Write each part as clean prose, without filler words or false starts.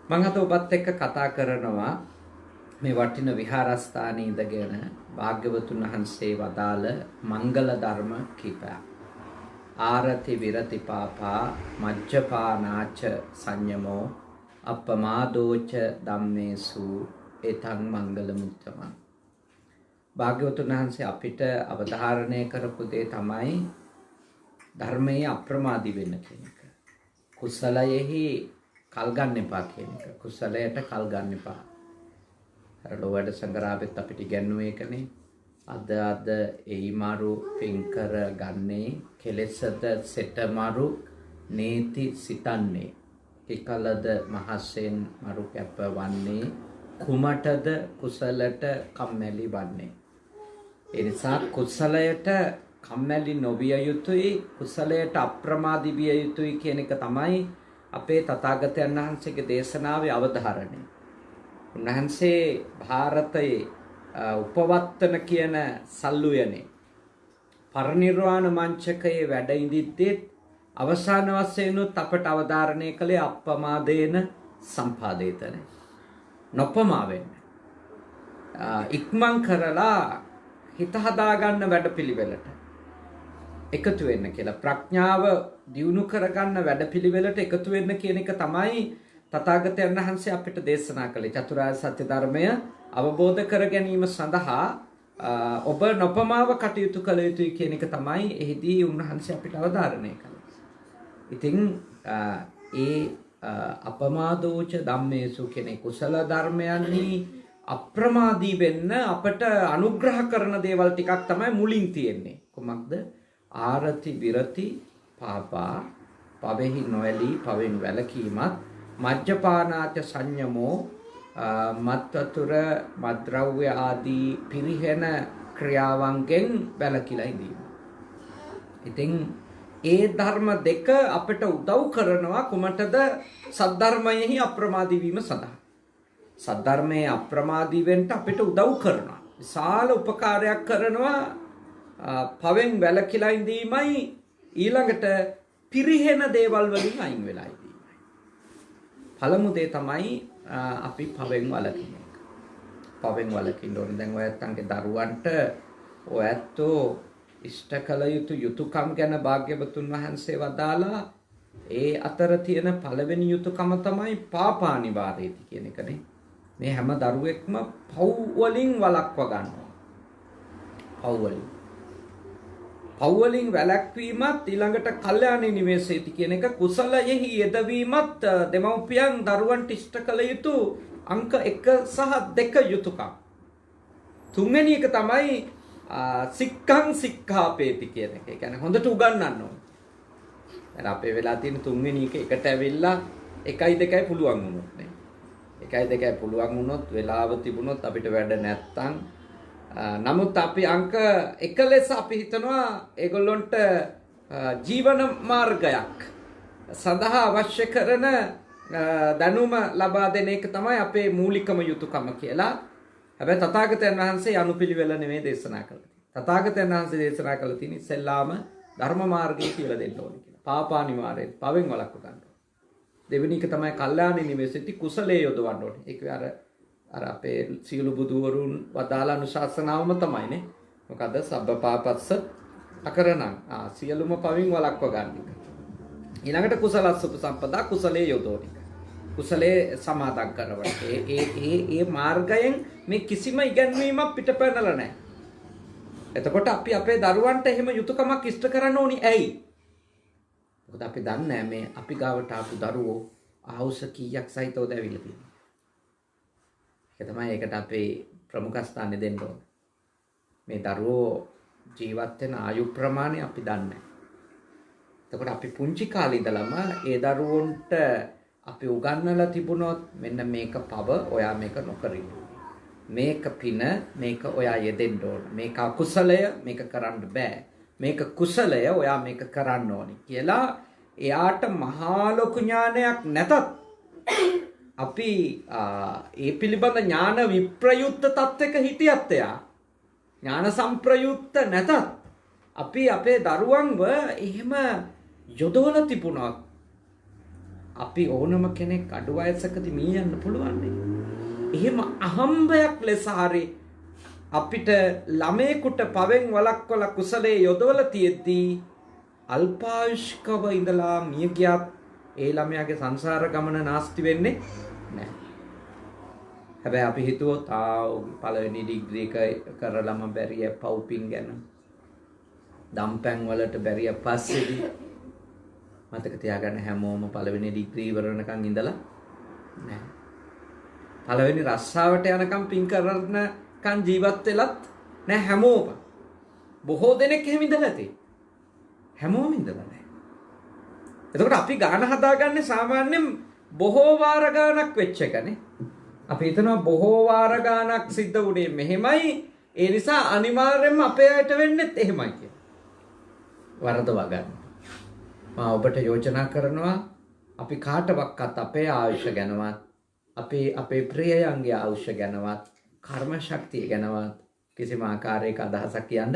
මම අද ඔබත් එක්ක කතා කරනවා මේ වටින විහාරස්ථානයේ ඉඳගෙන භාග්‍යවතුන් වහන්සේ වදාළ මංගල ධර්ම කීපයක්. ආරති විරති පාපා මජ්ජපානාච සංයමෝ අප්පමාදෝච ධම්මේසු ඒතං මංගල මුත්තමං. භාග්‍යවතුන් වහන්සේ අපිට අවධාරණය කරපු දේ තමයි ධර්මයේ අප්‍රමාදී වෙන්න කියන එක. කුසලයෙහි කල් ගන්න එපා කියන එක. කුසලයට කල් ගන්න එපා. අර ලෝවැඩ සංග්‍රහයත් අපිට ඉගැන්වුවේ ඒකනේ. අද එයිමරු පින්කර ගන්නේ කෙලෙසද සෙටමරු නීති සිතන්නේ. කිකලද මහසෙන් මරු කැප වන්නේ කුමටද කුසලට කම්මැලි වන්නේ. ඒ නිසා කුසලයට කම්මැලි නොවිය යුතුයි, කුසලයට අප්‍රමාදී විය යුතුයි කියන එක තමයි අපේ තථාගතයන් වහන්සේගේ දේශනාවේ අවධාරණය. උන්වහන්සේ ಭಾರತයේ උපවත්තන කියන සල්ලුයනේ පරිනිර්වාණ මංචකයේ වැඩ ඉඳිද්දී අවසාන වශයෙන් අපට අවධාරණය කළේ අප්පමාදේන සම්පාදේතන. නොපමා වෙන්න. ඉක්මන් කරලා හිත හදාගන්න වැඩපිළිවෙලට එකතු වෙන්න කියලා. ප්‍රඥාව දියුණු කරගන්න වැඩපිළිවෙලට එකතු වෙන්න කියන එක තමයි තථාගතයන් වහන්සේ අපිට දේශනා කළේ. චතුරාර්ය සත්‍ය ධර්මය අවබෝධ කර ගැනීම සඳහා ඔබ නොපමාව කටයුතු කළ යුතුයි කියන එක තමයි එහිදී උන්වහන්සේ අපිට අවධාරණය කළේ. ඉතින් ඒ අපමාදෝච ධම්මේසු කියන කුසල ධර්මයන්හි අප්‍රමාදී වෙන්න අපට අනුග්‍රහ කරන දේවල් ටිකක් තමයි මුලින් තියෙන්නේ. කොහොමද? ආරති විරති පාපා පවෙහි නොඇලී පවෙන් වැළකීමත් මජ්ජපානාච සංයමෝ මත්වතුර මද්ද්‍රව්‍ය ආදී පිරිහෙන ක්‍රියාවන්ගෙන් වැළකීලා ඉඳීම. ඉතින් ඒ ධර්ම දෙක අපට උදව් කරනවා කුමටද? සද්ධර්මයෙහි අප්‍රමාදී වීම සඳහා. සද්ධර්මයේ අප්‍රමාදී වෙන්න අපිට උදව් කරනවා. විශාල උපකාරයක් කරනවා. පවෙන් වැළකීලා ඉඳීමයි ඊළඟට පිරිහෙන දේවල් වලින් අයින් වෙලා ඉඳීමයි. පළමු දේ තමයි අපි පවෙන් වළකින එක. පවෙන් වළකින්න ඕනේ. දැන් ඔයත්තන්ගේ දරුවන්ට ඔයත්තෝ ඉෂ්ට කළ යුතු යුතුයකම් ගැන භාග්‍යවතුන් වහන්සේ වදාලා ඒ අතර තියෙන පළවෙනි යුතුයකම තමයි පාපානිවාරේති කියන එකනේ. මේ හැම දරුවෙක්ම පව් වලින් වළක්ව ගන්නවා. පව් වලින් වැළැක්වීමත් ඊළඟට කල්යාණී නිවේසේති කියන එක කුසලයෙහි යෙදවීමත් දෙමව්පියන් දරුවන්ට ඉෂ්ට කළ යුතු අංක 1 සහ 2 යුතුයකම්. තුන්වෙනි එක තමයි සික්ඛං සික්ඛාපේති කියන එක. ඒ කියන්නේ හොඳට උගන්වන්න ඕනේ. දැන් අපේ වෙලා තියෙන තුන්වෙනි එක එකට ඇවිල්ලා 1යි 2යි පුළුවන් වුණොත් නේ. 1යි 2යි පුළුවන් වුණොත් වෙලාව තිබුණොත් අපිට වැඩ නැත්තම් නමුත් අපි අංක 1 ලෙස අපි හිතනවා ඒගොල්ලොන්ට ජීවන මාර්ගයක් සඳහා අවශ්‍ය කරන දැනුම ලබා දෙන එක තමයි අපේ මූලිකම යුතුයකම කියලා. හැබැයි තථාගතයන් වහන්සේ අනුපිළිවෙල නෙමෙයි දේශනා කළේ. තථාගතයන් වහන්සේ දේශනා කළ තියෙන ඉස්සෙල්ලාම ධර්ම මාර්ගය කියලා දෙන්න ඕනේ කියලා. පාපානිවාරයෙන් පවෙන් වළක්ව ගන්න. දෙවෙනි එක තමයි කල්යාණී නිවේසිත කුසලයේ යොදවන්න ඕනේ. ඒක අර අපේ සීල බුදුවරුන් වදාළ අනුශාසනාවම තමයිනේ. මොකද සබ්බපාපස්ස අකරණං. සියලුම පවින් වළක්ව ගන්න එක. ඊළඟට කුසලස්ස උපසම්පදා කුසලයේ යොදවන එක. කුසලයේ සමාදන් කරවන. ඒ මාර්ගයෙන් මේ කිසිම ඉගැන්වීමක් පිටපැනලා නැහැ. එතකොට අපි අපේ දරුවන්ට එහෙම යුතුයකමක් ඉෂ්ට කරන්න ඕනි. ඇයි? මොකද අපි දන්නේ මේ අපි ගාවට ආපු දරුවෝ ආවුස කීයක් සහිතවද ඇවිල්ලා තියෙන්නේ. ඒක තමයි ඒකට අපේ ප්‍රමුඛ ස්ථානෙ දෙන්න ඕනේ. මේ දරුවෝ ජීවත් වෙන ආයු ප්‍රමාණය අපි දන්නේ නැහැ. එතකොට අපි පුංචි කාලේ ඉඳලම ඒ දරුවන්ට අපි උගන්වලා තිබුණොත් මෙන්න මේක පව ඔයා මේක නොකරින්න. මේක පින මේක ඔයා යෙදෙන්න ඕන. මේක අකුසලය මේක කරන්න බෑ. මේක කුසලය ඔයා මේක කරන්න ඕනි කියලා එයාට මහා ලොකු ඥානයක් නැතත් අපි ඒ පිළිබඳ ඥාන විප්‍රයුක්ත තත්වයක හිටියත් එයා ඥාන සම්ප්‍රයුක්ත නැතත් අපි අපේ දරුවන්ව එහෙම යොදවලා තිබුණා අපි ඕනම කෙනෙක් අඩු වයසකදී මිය යන්න පුළුවන් නේ. එහෙම අහම්බයක් ලෙස හරි අපිට ළමේකට පවෙන් වළක්වලා කුසලයේ යොදවලා තියෙද්දී අල්පායුෂ්කව ඉඳලා මිය ගියත් ඒ ළමයාගේ සංසාර ගමන නාස්ති වෙන්නේ නැහැ. හැබැයි අපි හිතුවොත් පළවෙනි ඩිග්‍රී කරලම බැරිය පව්පින් ගැන දම්පැන් වලට බැරිය පස්සේදී මතක තියාගන්න හැමෝම පළවෙනි ඩිග්‍රී ඉවරනකන් ඉඳලා නැහැ. පළවෙනි රස්සාවට යනකම් පින් කරනකන් ජීවත් වෙලත් නැහැ හැමෝම. බොහෝ දෙනෙක් එහෙම ඉඳලා තියෙන්නේ. හැමෝම ඉඳලා නැහැ. එතකොට අපි ගාන හදාගන්නේ සාමාන්‍යයෙන් බොහෝ වාර ගානක් වෙච්ච එකනේ. අපි හිතනවා බොහෝ වාර ගානක් සිද්ධ වුණේ මෙහෙමයි. ඒ නිසා අනිවාර්යයෙන්ම අපේ අයට වෙන්නේත් එහෙමයි කියලා. වරදවා ගන්න. මම ඔබට යෝජනා කරනවා අපි කාටවත් අපේ ආයුෂ ගැනවත් අපේ ප්‍රියයන්ගේ ආයුෂ ගැනවත් කර්ම ශක්තිය ගැනවත් කිසිම ආකාරයක අදහසක් කියන්න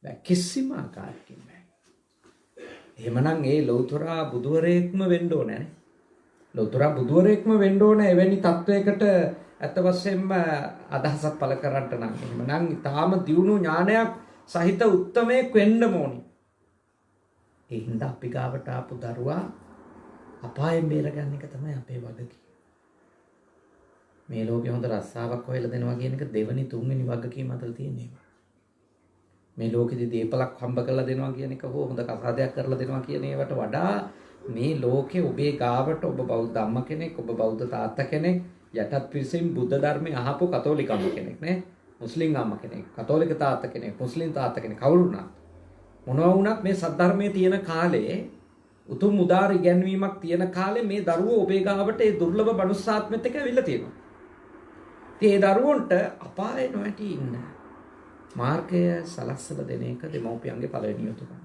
බෑ. කිසිම ආකාරයකින් බෑ. එහෙමනම් ඒ ලෞතර බුදුවරයෙක්ම වෙන්න ඕනේ නේ. ලෞතර බුදුවරයෙක්ම වෙන්න ඕනේ එවැනි තත්වයකට අත වශයෙන්ම අදහසක් පළ කරන්න නම්. එහෙමනම් ඊටාම දියුණු ඥානයක් සහිත උත්තමයෙක් වෙන්න ඕනේ. ඒ හින්දා අපි ගාවට ආපු දරුවා අපායෙන් බේරගන්න එක තමයි අපේ වගකීම. මේ ලෝකේ හොඳ රස්සාවක් හොයලා දෙනවා කියන එක දෙවෙනි තුන්වෙනි වගකීම අතර තියෙන්නේ. මේ ලෝකෙදී දීපලක් හම්බ කරලා දෙනවා කියන එක හෝ හොඳ කසාදයක් කරලා දෙනවා කියන ඒවට වඩා මේ ලෝකේ ඔබේ ගාවට ඔබ බෞද්ධ අම්ම කෙනෙක්, ඔබ බෞද්ධ තාත්තා කෙනෙක්, යටත් පිරිසෙන් බුද්ධ ධර්මය අහපු කතෝලික අම්ම කෙනෙක් නේ, මුස්ලිම් අම්ම කෙනෙක්, කතෝලික තාත්තා කෙනෙක්, මුස්ලිම් තාත්තා කෙනෙක් කවුරු වුණත් මොනවා වුණත් මේ සද්ධර්මයේ තියෙන කාලේ උතුම් උදාර ඉගැන්වීමක් තියෙන කාලේ මේ දරුවෝ ඔබේ ගාවට ඒ දුර්ලභ මනුස්සාත්මෙත් එක්ක ඇවිල්ලා තියෙනවා. ඉතින් ඒ දරුවන්ට අපායේ නොඇටි ඉන්න මාර්ගය සලස්සලා දෙන එක දෙමව්පියන්ගේ පළවෙනි යුතුකම.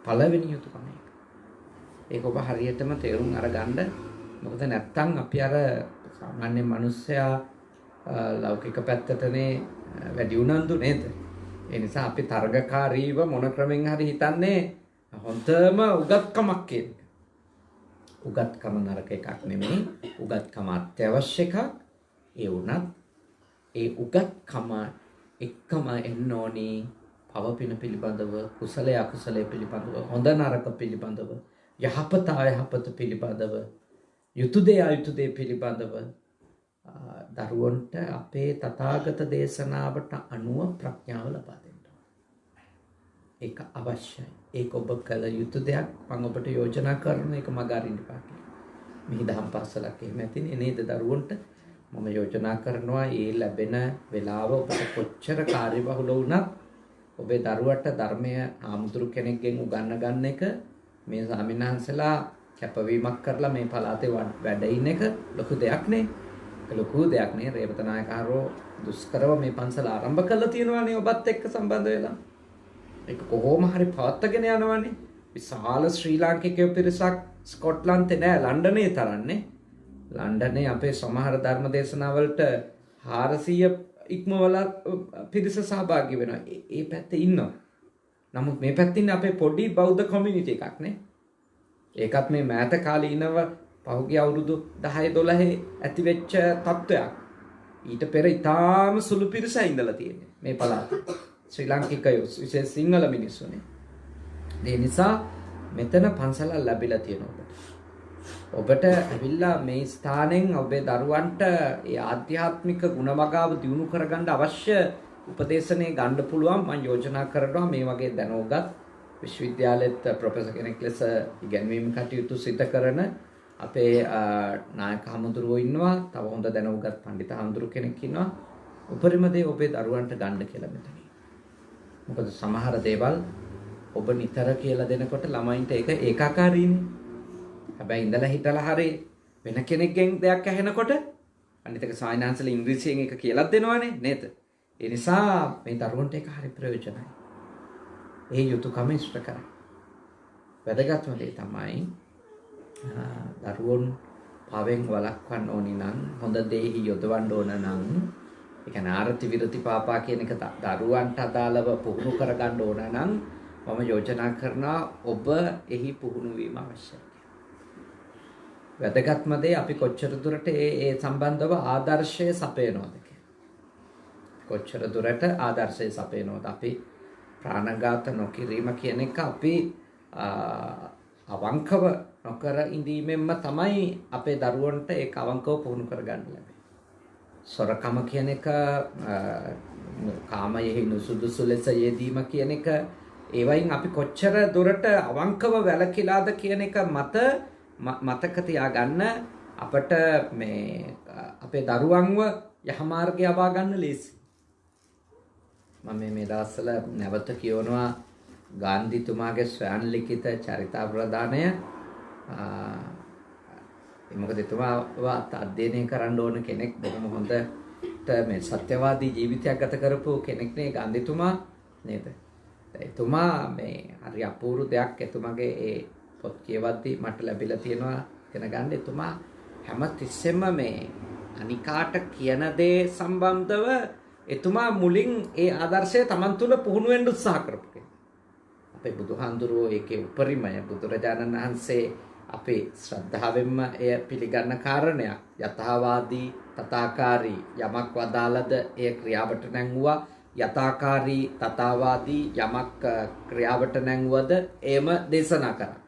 පළවෙනි යුතුකම ඒක. ඒක ඔබ හරියටම තේරුම් අරගන්න. මොකද නැත්තම් අපි අර සාමාන්‍ය මිනිස්සයා ලෞකික පැත්තටනේ වැඩි උනන්දු නේද? ඒ නිසා අපි තරගකාරීව මොන ක්‍රමෙන් හරි හිතන්නේ හොඳම උගත්කමක් කියන එක. උගත්කම නරක එකක් නෙමෙයි. උගත්කම අත්‍යවශ්‍ය එකක්. ඒ වුණත් ඒ උගත්කම එක්කම එන්න ඕනි පව පින පිළිබඳව, කුසලයේ අකුසලයේ පිළිබඳව, හොඳ නරක පිළිබඳව, යහපත අයහපත පිළිබඳව, යුතු දේ අයුතු දේ පිළිබඳව දරුවන්ට අපේ තථාගත දේශනාවට අනුව ප්‍රඥාව ලබා දෙන්න. ඒක අවශ්‍යයි. ඒක ඔබ කළ යුතු දෙයක්. මම ඔබට යෝජනා කරන එක මග අරින්න එපා කියලා. මේ දහම් පාසලක් එහෙම ඇතිනේ නේද දරුවන්ට? මම යෝජනා කරනවා ඒ ලැබෙන වෙලාව ඔබට කොච්චර කාර්යබහුල වුණත් ඔබේ දරුවට ධර්මය ආමුදුරු කෙනෙක්ගෙන් උගන්ව ගන්න එක මේ ස්වාමින්වහන්සේලා කැපවීමක් කරලා මේ පළාතේ වැඩ ඉන්න එක ලොකු දෙයක් නේ. ලොකු දෙයක් නේ. රේවතනායකහරෝ දුෂ්කරව මේ පන්සල ආරම්භ කළා තියෙනවානේ ඔබත් එක්ක සම්බන්ධ වෙලා. ඒක කොහොම හරි පවත්වාගෙන යනවානේ. විශාල ශ්‍රී ලාංකිකයෝ පිරිසක් ස්කොට්ලන්තේ නෑ ලන්ඩනේ තරන්නේ. ලන්ඩනේ අපේ සමහර ධර්ම දේශනාවලට 400 ඉක්මවලා පිරිස සහභාගී වෙනවා. ඒ පැත්තේ ඉන්නවා. නමුත් මේ පැත්තේ ඉන්නේ අපේ පොඩි බෞද්ධ කොමියුනිටි එකක් නේ. ඒකත් මේ මෑත කාලේ ඉනව පහුගිය අවුරුදු 10 12 ඇති වෙච්ච තත්ත්වයක්. ඊට පෙර ඊටාම සුළු පිරිසක් ඉඳලා තියෙන්නේ මේ පළාතේ. ශ්‍රී ලාංකිකයෝ විශේෂ සිංහල මිනිස්සුනේ. ඒ නිසා මෙතන පන්සල ලැබිලා තියෙනවා ඔබට. ඔබට ඇවිල්ලා මේ ස්ථානෙන් ඔබේ දරුවන්ට ඒ ආධ්‍යාත්මික ගුණවගාව දියුණු කරගන්න අවශ්‍ය උපදේශනේ ගන්න පුළුවන්. මම යෝජනා කරනවා මේ වගේ දැනුගත් විශ්වවිද්‍යාලෙත් ප්‍රොෆෙසර් කෙනෙක් ලෙස ඉගැන්වීම කටයුතු සිදු කරන අපේ නායක හමුදුරුවෝ ඉන්නවා. තව හොඳ දැනුගත් පඬිත හමුදුරු කෙනෙක් ඉන්නවා. උපරිම දේ ඔබේ දරුවන්ට ගන්න කියලා මෙතන. මොකද සමහර දේවල් ඔබ නිතර කියලා දෙනකොට ළමයින්ට ඒක ඒකාකාරීනේ. හැබැයි ඉඳලා හිටලා හරි වෙන කෙනෙක්ගෙන් දෙයක් ඇහෙනකොට අනිතක සායනාංශල ඉංග්‍රීසියෙන් එක කියලා දෙනවනේ නේද? ඒ නිසා මේ දරුවන්ට ඒක හරි ප්‍රයෝජනයි. ඒ යුතුයකම ඉෂ්ට කරා. වැදගත්ම දේ තමයි දරුවොන් පවෙන් වළක්වන්න ඕනි නම් හොඳ දෙහි යොදවන්න ඕන නම් ඒ කියන්නේ ආරති විරති පාපා කියන එක දරුවන්ට අදාළව පුහුණු කරගන්න ඕන නම් මම යෝජනා කරනවා ඔබ එහි පුහුණු වීම අවශ්‍යයි. වැදගත්ම දේ අපි කොච්චර දුරට ඒ සම්බන්ධව ආදර්ශය සපයනවද කියලා. කොච්චර දුරට ආදර්ශය සපයනවද අපි ප්‍රාණඝාත නොකිරීම කියන එක අපි අවංකව නොකර ඉඳීමෙන්ම තමයි අපේ දරුවන්ට ඒක අවංකව පුහුණු කරගන්න ලැබෙන්නේ. සොරකම කියන එක කාමයෙහි නුසුදුසු ලෙස යෙදීම කියන එක ඒවයින් අපි කොච්චර දුරට අවංකව වැළකීලාද කියන එක මතක තියාගන්න අපට මේ අපේ දරුවන්ව යහමාර්ගය යවා ගන්න ලේසි. මම මේ දවස්වල නැවත කියවනවා ගාන්ධිතුමාගේ ස්වයං ලිඛිත චරිතාප්‍රදානය. මොකද එතුමා අධ්‍යයනය කරන්න ඕන කෙනෙක්, බොහොම හොඳට මේ සත්‍යවාදී ජීවිතයක් ගත කරපු කෙනෙක් නේ ගාන්ධිතුමා නේද? එතුමා මේ හරි අපූර්ව දෙයක් එතුමාගේ ඒ පොත් කියවද්දි මට ලැබිලා තියෙනවා ඉගෙන ගන්න. එතුමා හැම තිස්සෙම මේ අනිකාට කියන දේ සම්බන්ධව එතුමා මුලින් ඒ ආදර්ශය Taman තුල පුහුණු වෙන්න උත්සාහ කරපු කෙනෙක්. අපේ බුදුහාඳුරෝ ඒකේ උපරිමය බුදුරජාණන් වහන්සේ අපේ ශ්‍රද්ධාවෙන්ම එය පිළිගන්න කාරණයක්. යථාවාදී තථාකාරී යමක් වදාළද එය ක්‍රියාවට නැංගුවා. යථාකාරී තථාවාදී යමක් ක්‍රියාවට නැංගුවද එයම දේශනා කරා.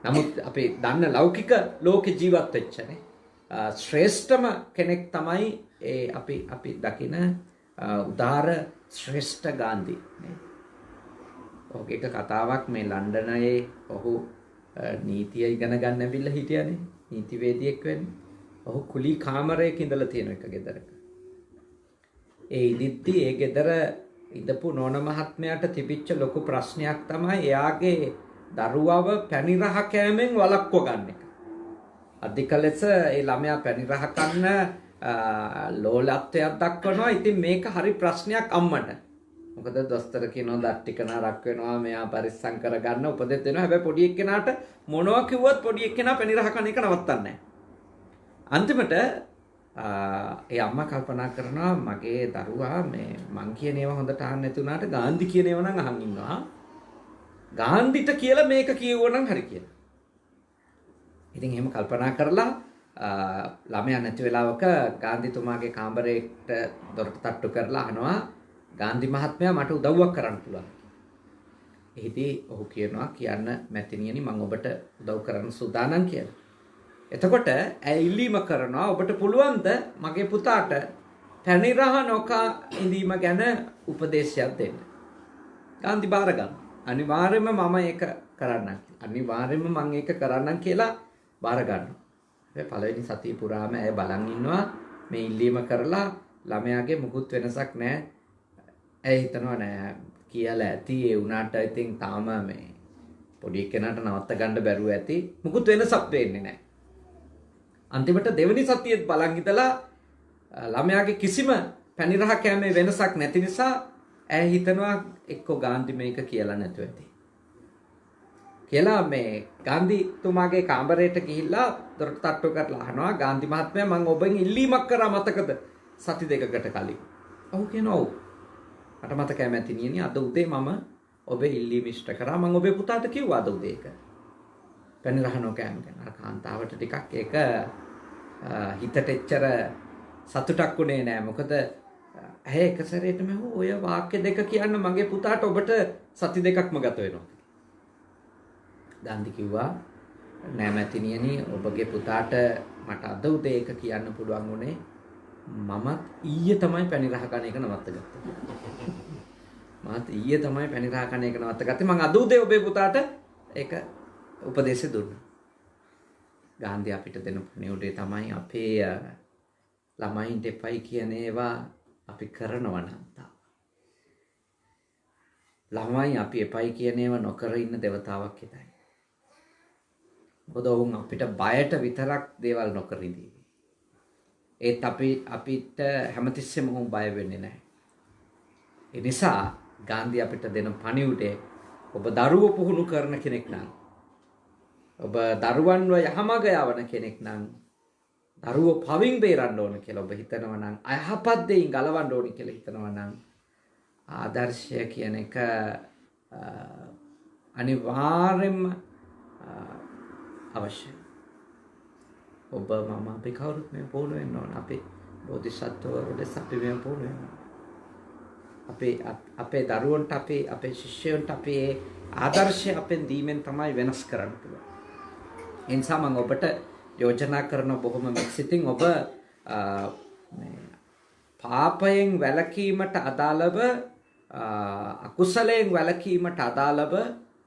නමුත් අපි දන්න ලෞකික ලෝකේ ජීවත් වෙච්චනේ ශ්‍රේෂ්ඨම කෙනෙක් තමයි ඒ අපි දකින උදාර ශ්‍රේෂ්ඨ ගාන්ධි නේ. ඔහුගේ එක කතාවක් මේ ලන්ඩනයේ ඔහු නීතිය ඉගෙන ගන්න ඇවිල්ලා හිටියානේ. නීතිවේදියෙක් වෙන්නේ. ඔහු කුලී කාමරයක ඉඳලා තියෙන එක ගෙදරක. ඒ ඉදිද්දි ඒ ගෙදර ඉඳපු නෝන මහත්මයාට තිබිච්ච ලොකු ප්‍රශ්නයක් තමයි එයාගේ දරුවව පැණි රහ කෑමෙන් වළක්ව ගන්න එක. අධික ලෙස ඒ ළමයා පැණි රහ කන්න ලෝලත්වයක් දක්වනවා. ඉතින් මේක හරි ප්‍රශ්නයක් අම්මට. මොකද දොස්තර කියනවා දත් ටික නරක් වෙනවා, මෙයා පරිස්සම් කරගන්න උපදෙස් දෙනවා. හැබැයි පොඩි එක්කෙනාට මොනවා කිව්වත් පොඩි එක්කෙනා පැණි රහ කන එක නවත්තන්නේ නැහැ. අන්තිමට ඒ අම්මා කල්පනා කරනවා මගේ දරුවා මේ මං කියන ඒවා හොඳට අහන්න නැති වුණාට ගාන්ධි කියන ඒවා නම් අහන් ඉන්නවා. ගාන්ධිට කියලා මේක කියවුවා නම් හරි කියලා. ඉතින් එහෙම කල්පනා කරලා ළමයා නැති වෙලාවක ගාන්ධිතුමාගේ කාමරේට දොරට තට්ටු කරලා අහනවා ගාන්ධි මහත්මයා මට උදව්වක් කරන්න පුළුවන්. එහිදී ඔහු කියනවා කියන්න මැතිණියනි මම ඔබට උදව් කරන්න සූදානම් කියලා. එතකොට ඇය ඉල්ලීම කරනවා ඔබට පුළුවන්ද මගේ පුතාට පැණි රහ නොකා ඉඳීම ගැන උපදේශයක් දෙන්න. ගාන්ධි බාර ගන්න. අනිවාර්යයෙන්ම මම ඒක කරන්නම්. අනිවාර්යයෙන්ම මම ඒක කරන්නම් කියලා බාර ගන්නවා. ඒ පළවෙනි සතිය පුරාම ඇය බලන් ඉන්නවා මේ ඉල්ලීම කරලා ළමයාගේ මුකුත් වෙනසක් නැහැ. ඇය හිතනවා නෑ කියලා ඇති ඒ උනාට ඉතින් තාම මේ පොඩි කෙනාට නවත්ත ගන්න බැරුව ඇති. මුකුත් වෙනසක් වෙන්නේ නැහැ. අන්තිමට දෙවෙනි සතියේත් බලන් හිටලා ළමයාගේ කිසිම පැණි රහ කෑමේ වෙනසක් නැති නිසා ඇය හිතනවා එක්කෝ ගාන්ධි මේක කියලා නැතුව ඇති. කියලා මේ ගාන්ධිතුමාගේ කාමරයට ගිහිල්ලා දොරට තට්ටු කරලා අහනවා ගාන්ධි මහත්මයා මම ඔබෙන් ඉල්ලීමක් කරා මතකද සති දෙකකට කලින්. ඔව් කියනවා ඔව්. මට මතකයි මැතිණියනි අද උදේ මම ඔබේ ඉල්ලීම ඉෂ්ට කරා. මම ඔබේ පුතාට කිව්වා අද උදේ ඒක. පැණි රහ නොකෑම ගැන. අර කාන්තාවට ටිකක් ඒක හිතට එච්චර සතුටක් උනේ නෑ. මොකද ඇහැ එක සැරේටම ඔය වාක්‍ය දෙක කියන්න මගේ පුතාට ඔබට සති දෙකක්ම ගත වෙනවා. ගාන්ධි කිව්වා නෑ මැතිණියනි ඔබගේ පුතාට මට අද උදේ ඒක කියන්න පුළුවන් උනේ මමත් ඊයේ තමයි පැණි රහ කන එක නවත්තගත්තේ. මමත් ඊයේ තමයි පැණි රහ කන එක නවත්තගත්තේ. මම අද උදේ ඔබේ පුතාට ඒක උපදේශ දුන්නා. ගාන්ධි අපිට දෙන පණිවුඩේ තමයි අපේ ළමයින්ට එපයි කියන ඒවා අපි කරනවා නම් ළමයි අපි එපයි කියන ඒවා නොකර ඉන්න දෙවතාවක් හිතයි. මොකද වුන් අපිට බයට විතරක් දේවල් නොකර ඉඳී. ඒත් අපිට හැමතිස්සෙම වුන් බය වෙන්නේ නැහැ. ඒ නිසා ගාන්ධි අපිට දෙන පණිවුඩේ ඔබ දරුවෝ පුහුණු කරන කෙනෙක් නම් ඔබ දරුවන්ව යහමඟ යවන කෙනෙක් නම් දරුවෝ පවින් බේරන්න ඕන කියලා ඔබ හිතනවා නම් අයහපත් දෙයින් ගලවන්න ඕන කියලා හිතනවා නම් ආදර්ශය කියන එක අනිවාර්යෙන්ම අවශ්‍යයි. ඔබ මම අපි කවුරුත් මේ පුහුණු වෙන්න ඕන. අපි බෝධිසත්වවරුන්ට අපි මේ පුහුණු වෙන්න ඕන. අපේ දරුවන්ට අපේ ශිෂ්‍යයන්ට අපේ ආදර්ශය අපෙන් දීමෙන් තමයි වෙනස් කරන්න පුළුවන්. ඒ නිසා මම ඔබට යෝජනා කරන බොහොම මෙසිතින් ඔබ පාපයෙන් වැළකීමට අදාළව අකුසලයෙන් වැළකීමට අදාළව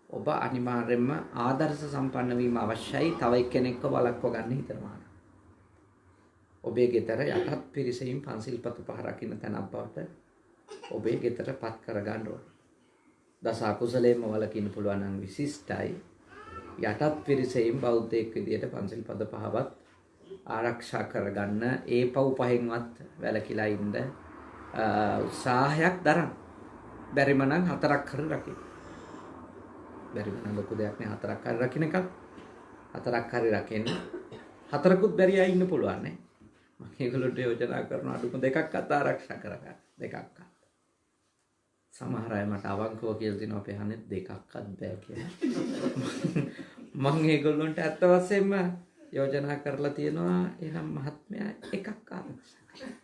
ඔබ අනිවාර්යයෙන්ම ආදර්ශ සම්පන්න වීම අවශ්‍යයි. තව එක්කෙනෙක්ව වළක්ව ගන්න හිතනවා. ඔබේ ගෙදර යටත් පිරිසෙන් පන්සිල් පත පහ රකින්න තැනක් බවට ඔබේ ගෙදර පත් කරගන්න ඕන. දස අකුසලයෙන්ම වළකින්න පුළුවන් නම් විශිෂ්ටයි. යටත් පිරිසෙන් බෞද්ධයෙක් විදියට පන්සිල් පද පහවත් ආරක්ෂා කරගන්න ඒ පව් පහෙන්වත් වැළකීලා ඉන්න උත්සාහයක් දරන්න. බැරිම නම් 4ක් හරි රකින්න. බැරිම නම් ලොකු දෙයක් නේ 4ක් හරි රකින්න එක. 4ක් හරි රකින්න. 4කුත් බැරි අය ඉන්න පුළුවන් නේ. මම ඒගොල්ලන්ට යෝජනා කරන අඩුම 2ක් අත ආරක්ෂා කරගන්න. 2ක්. සමහර අය මට අවංකව කියලා දිනවා අපේ හන්නේ 2ක්වත් බෑ කියලා. මම ඒගොල්ලන්ට ඇත්ත වශයෙන්ම යෝජනා කරලා තියෙනවා එහෙනම් මහත්මයා 1ක් ආරක්ෂා කරන්න.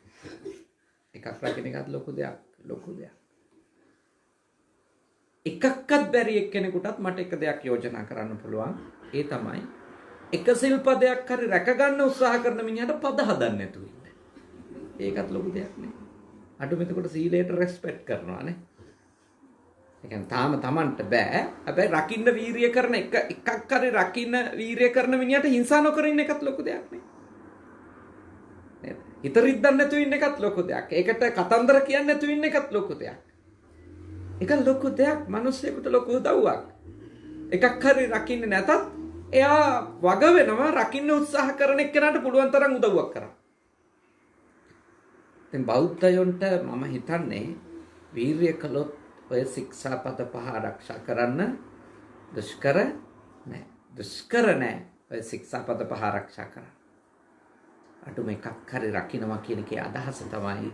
1ක් රකින්න එකත් ලොකු දෙයක්. එකක්වත් බැරි එක්කෙනෙකුටත් මට එක දෙයක් යෝජනා කරන්න පුළුවන්. ඒ තමයි එක සිල්පදයක් හරි රැක ගන්න උත්සාහ කරන මිනිහට පද හදන්න නැතුව ඉන්න. ඒකත් ලොකු දෙයක් නේ. අඩු මෙතකොට සීලයට රෙස්පෙක්ට් කරනවා නේ. ඒ කියන්නේ තාම Tamanට බෑ. හැබැයි රකින්න වීරිය කරන එකක් හරි රකින්න වීරිය කරන මිනිහට හිංසා නොකර ඉන්න එකත් ලොකු දෙයක් නේ. නේද? හිත රිද්දන්න නැතුව ඉන්න එකත් ලොකු දෙයක්. ඒකට කතන්දර කියන්නේ නැතුව ඉන්න එකත් ලොකු දෙයක්. ඒක ලොකු දෙයක්. මිනිස්සුන්ට ලොකු උදව්වක්. එකක් හරි රකින්නේ නැතත් එයා වග වෙනවා රකින්න උත්සාහ කරන එක්කනට පුළුවන් තරම් උදව්වක් කරා. දැන් බෞද්ධයන්ට මම හිතන්නේ වීරිය කළොත් ඔය ශික්ෂාපද 5 ආරක්ෂා කරන්න දුෂ්කර නෑ. ඔය ශික්ෂාපද 5 ආරක්ෂා කරන්න. අටුම එකක් හරි රකින්නවා කියන එකේ අදහස තමයි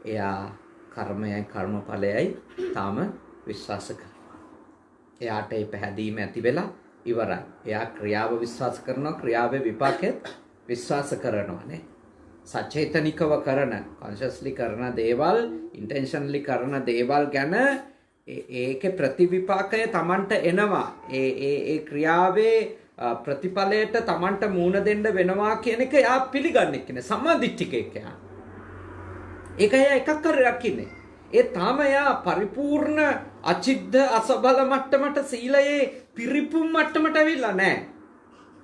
එයා කර්මයයි කර්මඵලයයි තාම විශ්වාස කරනවා. එයාට ඒ පැහැදීම ඇති වෙලා ඉවරයි. එයා ක්‍රියාව විශ්වාස කරනවා, ක්‍රියාවේ විපාකෙත් විශ්වාස කරනවා නේ. සචේතනිකව කරන, කොන්ෂස්ලි කරන දේවල්, ඉන්ටෙන්ෂනලි කරන දේවල් ගැන ඒකේ ප්‍රතිවිපාකය Tamanට එනවා. ඒ ක්‍රියාවේ ප්‍රතිඵලයට Tamanට මූණ දෙන්න වෙනවා කියන එක එයා පිළිගන්නේ කියන්නේ සම්මාදිට්ඨිකයෙක් යා. ඒකයි එකක් හරි රකින්නේ. ඒ තාම එයා පරිපූර්ණ අචිද්ද අසබල මට්ටමට සීලයේ පිරිපුම් මට්ටමට අවිල්ලා නැහැ.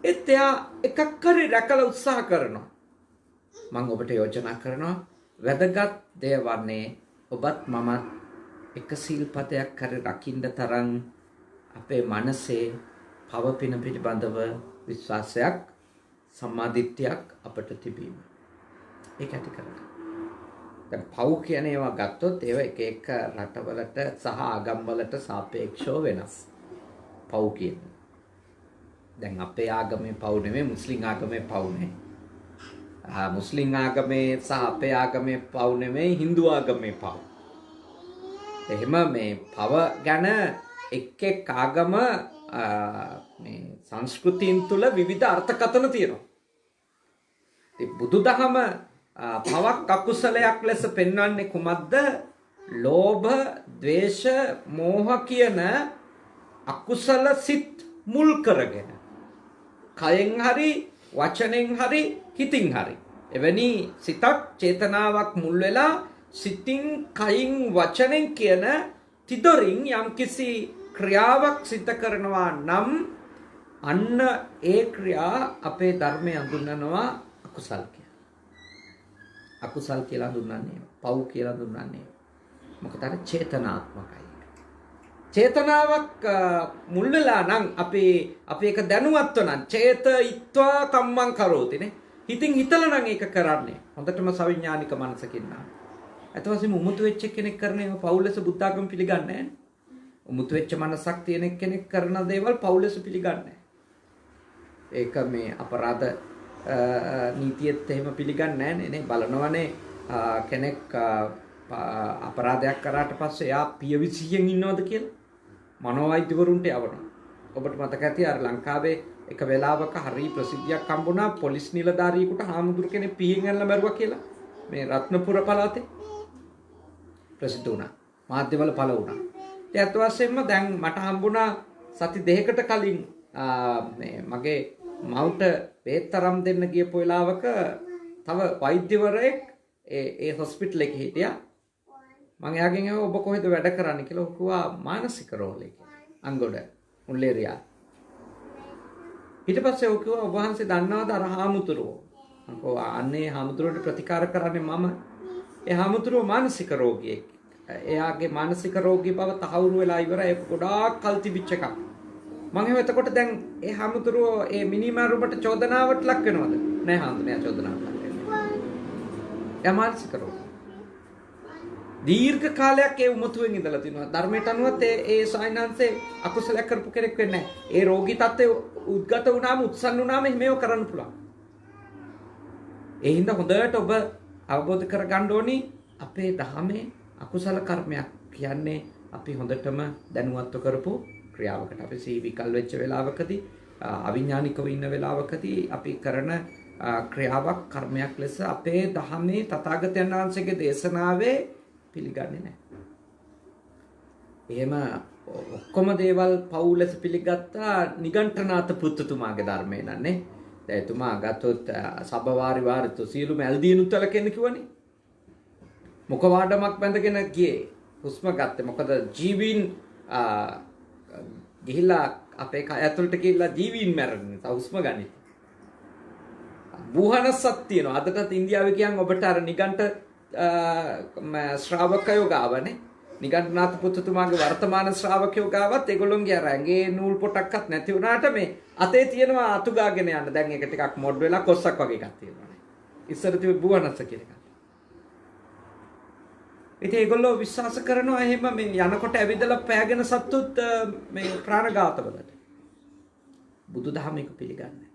ඒත් එයා එකක් හරි රැකලා උත්සාහ කරනවා. මම ඔබට යෝජනා කරනවා වැදගත් දේ වන්නේ ඔබත් මමත් එක සීල්පදයක් හරි රකින්න තරම් අපේ මනසේ පව පින පිළිබඳව විශ්වාසයක් සම්මාදිට්ඨියක් අපට තිබීම. ඒක ඇති කරගන්න. දැන් පව් කියන ඒවා ගත්තොත් ඒවා එක එක රටවලට සහ ආගම්වලට සාපේක්ෂව වෙනස්. පව් කියන්නේ. දැන් අපේ ආගමේ පව් නෙමෙයි මුස්ලිම් ආගමේ පව් නෙමෙයි. මුස්ලිම් ආගමේ සහ අපේ ආගමේ පව් නෙමෙයි Hindu ආගමේ පව්. එහෙම මේ පව ගැන එක් එක් ආගම මේ සංස්කෘතියින් තුල විවිධ අර්ථකථන තියෙනවා. ඉතින් බුදුදහම පවක් අකුසලයක් ලෙස පෙන්වන්නේ කුමක්ද? ලෝභ, ද්වේෂ, මෝහ කියන අකුසල සිත් මුල් කරගෙන කයෙන් හරි වචනෙන් හරි හිතින් හරි එවැනි සිතක් චේතනාවක් මුල් වෙලා සිතින් කයින් වචනෙන් කියන තිදොරින් යම්කිසි ක්‍රියාවක් සිද්ධ කරනවා නම් අන්න ඒ ක්‍රියා අපේ ධර්මයේ හඳුන්වනවා අකුසල් කියලා. අකුසල් කියලා හඳුන්වන්නේ පව් කියලා හඳුන්වන්නේ. මොකද අර චේතනාත්මකයි. චේතනාවක් මුල් වෙලා නම් අපි ඒක දැනුවත්ව නම් චේතයිත්වා කම්මං කරෝතිනේ. හිතින් හිතලා නම් ඒක කරන්නේ. හොඳටම සවිඥානික මනසකින් නම්. අත වශයෙන්ම උමුතු වෙච්ච කෙනෙක් කරන ඒවා පෞලස බුද්ධ ආගම පිළිගන්නේ නැහැ. උමුතු වෙච්ච මනසක් තියෙන කෙනෙක් කරන දේවල් පෞලස පිළිගන්නේ නැහැ. ඒක මේ අපරාධ නීතියත් එහෙම පිළිගන්නේ නැහැ නේ. බලනවනේ කෙනෙක් අපරාධයක් කරාට පස්සේ එයා පියවිසියෙන් ඉන්නවද කියලා මනෝවෛද්‍යවරුන්ට යවනවා. ඔබට මතක ඇති අර ලංකාවේ එක වෙලාවක හරි ප්‍රසිද්ධියක් හම්බුණා පොලිස් නිලධාරියෙකුට හාමුදුරු කෙනෙක් පිහින් ඇල්ල මැරුවා කියලා. මේ රත්නපුර පළාතේ ප්‍රසිද්ධ වුණා. මාධ්‍යවල පළ වුණා. ඒ අත් වශයෙන්ම දැන් මට හම්බුණා සති දෙකකට කලින් මේ මගේ මවුට බේත් තරම් දෙන්න ගියපු වෙලාවක තව වෛද්‍යවරයෙක් ඒ හොස්පිටල් එකේ හිටියා. මම එයාගෙන් ඇහුවා ඔබ කොහෙද වැඩ කරන්නේ කියලා. ඔහු කිව්වා මානසික රෝහලේ කියලා. අංගොඩ මුල්ලේරියා. ඊට පස්සේ ඔහු කිව්වා ඔබ වහන්සේ දන්නවද අර හාමුදුරුවෝ? මම කිව්වා අන්නේ හාමුදුරුවන්ට ප්‍රතිකාර කරන්නේ මම. ඒ හාමුදුරුවෝ මානසික රෝගියෙක්. එයාගේ මානසික රෝගී බව තහවුරු වෙලා ඉවරයි. ඒක ගොඩාක් කල් තිබිච්ච එකක්. මම හිතුවා එතකොට දැන් ඒ හාමුදුරුවෝ ඒ මිනිමාරුමට චෝදනාවට ලක් වෙනවද? නෑ හාමුදුරුවෝ චෝදනාවට ලක් වෙන්නේ. එයා මානසික රෝගී. දීර්ඝ කාලයක් ඒ උමතුවෙන් ඉඳලා තිනවා. ධර්මයට අනුවත් ඒ සායනංශේ අකුසලයක් කරපු කෙනෙක් වෙන්නේ නැහැ. ඒ රෝගී තත්ත්වය උද්ගත වුණාම උත්සන්න වුණාම මේව කරන්න පුළුවන්. ඒ හින්දා හොඳට ඔබ අවබෝධ කරගන්න ඕනි අපේ ධර්මයේ අකුසල කර්මයක් කියන්නේ අපි හොඳටම දැනුවත්ව කරපු ක්‍රියාවකට. අපි සී විකල් වෙච්ච වෙලාවකදී අවිඥානිකව ඉන්න වෙලාවකදී අපි කරන ක්‍රියාවක් කර්මයක් ලෙස අපේ ධර්මයේ තථාගතයන් වහන්සේගේ දේශනාවේ පිළිගන්නේ නැහැ. එහෙම ඔක්කොම දේවල් පව් ලෙස පිළිගත්තා නිගණ්ඨනාත පුත්තුමාගේ ධර්මේ නන්නේ. දැන් එතුමා ගත්තොත් සබ්බවාරි වාරිතු සියලුම ඇල්දීනුත් වලකෙන්න කිව්වනේ. මුඛවාඩමක් බැඳගෙන ගියේ. හුස්ම ගත්තේ. මොකද ජීවීන් ගිහිලා අපේ කය ඇතුළට ගිහිලා ජීවීන් මැරෙන්නේ. හුස්ම ගනි. බුහනසක් තියෙනවා. අදටත් ඉන්දියාවේ කියන් ඔබට අර නිගණ්ඨ ශ්‍රාවකයෝ ගාවනේ. නිගණ්ඨනාථ පුත්තුමාගේ වර්තමාන ශ්‍රාවකයෝ ගාවත් ඒගොල්ලොන්ගේ අර ඇඟේ නූල් පොටක්වත් නැති වුණාට මේ අතේ තියෙනවා අතු ගාගෙන යන්න. දැන් ඒක ටිකක් මොඩ් වෙලා කොස්සක් වගේ එකක් තියෙනවානේ. ඉස්සර තිබු බුවනස්ස කියන එක. ඉතින් ඒගොල්ලෝ විශ්වාස කරනවා එහෙම මේ යනකොට ඇවිදලා පෑගෙන සත්තුත් මේ ප්‍රාණඝාතවලට. බුදුදහම එක පිළිගන්නේ.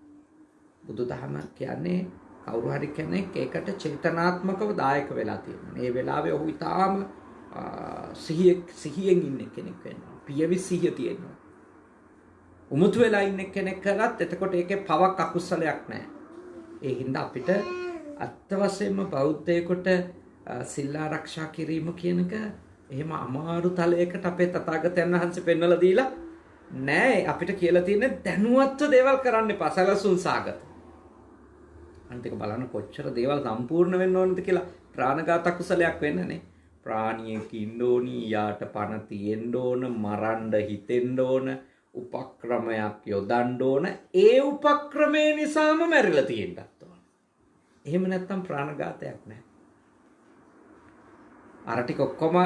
බුදුදහම කියන්නේ කවුරු හරි කෙනෙක් ඒකට චේතනාත්මකව දායක වෙලා තියෙනවා. මේ වෙලාවේ ඔහු ඊටාම සිහියෙන් ඉන්න කෙනෙක් වෙනවා. පියවි සිහිය තියෙනවා. උමුතු වෙලා ඉන්න කෙනෙක් කරත් එතකොට ඒකේ පවක් අකුසලයක් නැහැ. ඒ හින්දා අපිට අත්ත වශයෙන්ම බෞද්ධයෙකුට සිල් ආරක්ෂා කිරීම කියන එක එහෙම අමාරු තලයකට අපේ තථාගතයන් වහන්සේ පෙන්වලා දීලා නෑ. අපිට කියලා තියෙන්නේ දැනුවත්ව දේවල් කරන්න එපා. සැලසුම් සාගත. අන්තික බලන්න කොච්චර දේවල් සම්පූර්ණ වෙන්න ඕනද කියලා. ප්‍රාණඝාත කුසලයක් වෙන්නනේ. ප්‍රාණියෙක් ඉන්න ඕනි, යාට පණ තියෙන්න ඕන, මරන්න හිතෙන්න ඕන, උපක්‍රමයක් යොදන්න ඕන. ඒ උපක්‍රමේ නිසාම මැරිලා තියෙන්නත් ඕන. එහෙම නැත්තම් ප්‍රාණඝාතයක් නෑ. අර ටික ඔක්කොම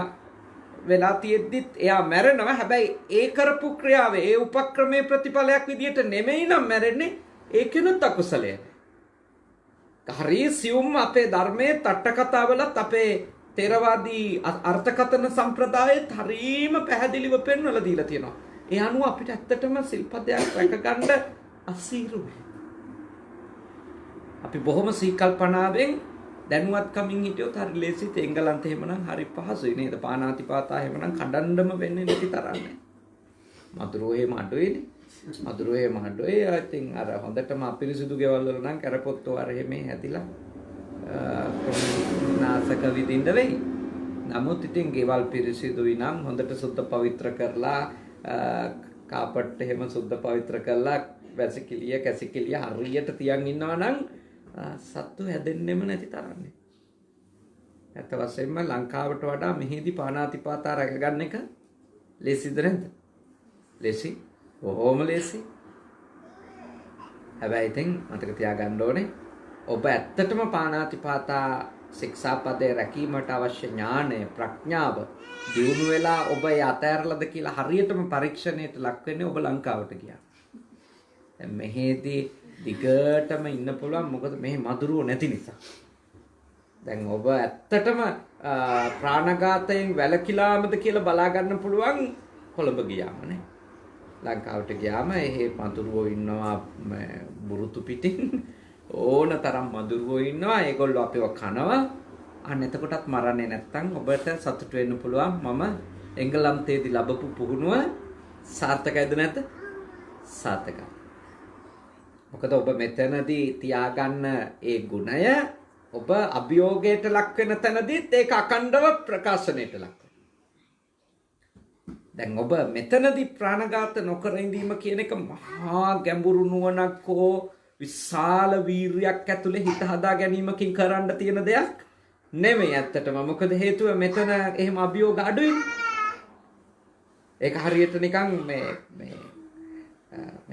වෙලා තියෙද්දිත් එයා මැරෙනවා. හැබැයි ඒ කරපු ක්‍රියාවේ ඒ උපක්‍රමයේ ප්‍රතිඵලයක් විදියට නෙමෙයි නම් මැරෙන්නේ. ඒකෙනුත් අකුසලයක්. හරි සියුම් අපේ ධර්මයේ තට්ට කතාවලත් අපේ තේරවාදී අර්ථකථන සම්ප්‍රදායෙත් හරීම පැහැදිලිව පෙන්වලා දීලා තියෙනවා. ඒ අනුව අපිට ඇත්තටම සිල්පදයක් රැකගන්න අසීරුයි. අපි බොහොම සීකල්පනාවෙන් දැනුවත්කමින් හිටියොත් හරි ලේසියි. එංගලන්තේ එහෙමනම් හරි පහසුයි නේද? පානාතිපාතා එහෙමනම් කඩන්නම වෙන්නේ නැති තරන්නේ. මధుරෝ එහෙම අඩුයිනේ. මధుරෝ එහෙම අඩුයි. ඉතින් අර හොඳටම අපිරිසුදු ගෙවල් වල නම් කරපොත්තෝ අර එහෙම හැදිලා නාසක විදින්න වෙයි. නමුත් ඉතින් ගෙවල් පිරිසිදුයි නම් හොඳට සුද්ධ පවිත්‍ර කරලා කාපට් එහෙම සුද්ධ පවිත්‍ර කරලා වැසිකිළිය කැසිකිළිය හරියට තියන් ඉන්නවා නම් සත්තු හැදෙන්නෙම නැති තරන්නේ. ඇත්ත වශයෙන්ම ලංකාවට වඩා මෙහිදී පානාතිපාතා රැකගන්න එක ලේසිද නැද්ද? ලේසි. බොහොම ලේසි. හැබැයි ඉතින් මතක තියාගන්න ඕනේ ඔබ ඇත්තටම පානාතිපාතා ශික්ෂාපදේ රැකීමට අවශ්‍ය ඥානය ප්‍රඥාව දියුණු වෙලා ඔබ යතෑරලද කියලා හරියටම පරීක්ෂණයට ලක් වෙන්නේ ඔබ ලංකාවට ගියා. දැන් මෙහෙදී දිගටම ඉන්න පුළුවන්. මොකද මෙහි මధుරෝ නැති නිසා. දැන් ඔබ ඇත්තටම ප්‍රාණඝාතයෙන් වැළකීලාමද කියලා බලා ගන්න පුළුවන් කොළඹ ගියාම නේ. ලංකාවට ගියාම එහෙ මధుරෝ ඉන්නවා බුරුතු පිටින් ඕන තරම් මధుරෝ ඉන්නවා. ඒගොල්ලෝ අපිව කනවා. අන්න එතකොටත් මරන්නේ නැත්තම් ඔබට සතුට වෙන්න පුළුවන්. මම එංගලන්තයේදී ලැබපු පුහුණුව සාර්ථකයිද නැද්ද? සාර්ථකයි. මොකද ඔබ මෙතනදී තියාගන්න ඒ ගුණය ඔබ අභියෝගයට ලක් වෙන තැනදීත් ඒක අකණ්ඩව ප්‍රකාශනයට ලක් වෙනවා. දැන් ඔබ මෙතනදී ප්‍රාණඝාත නොකර ඉඳීම කියන එක මහා ගැඹුරු නුවණක් හෝ විශාල වීරියක් ඇතුලේ හිත හදා ගැනීමකින් කරන්න තියෙන දෙයක් නෙමෙයි ඇත්තටම. මොකද හේතුව මෙතන එහෙම අභියෝග අඩුයි. ඒක හරියට නිකන් මේ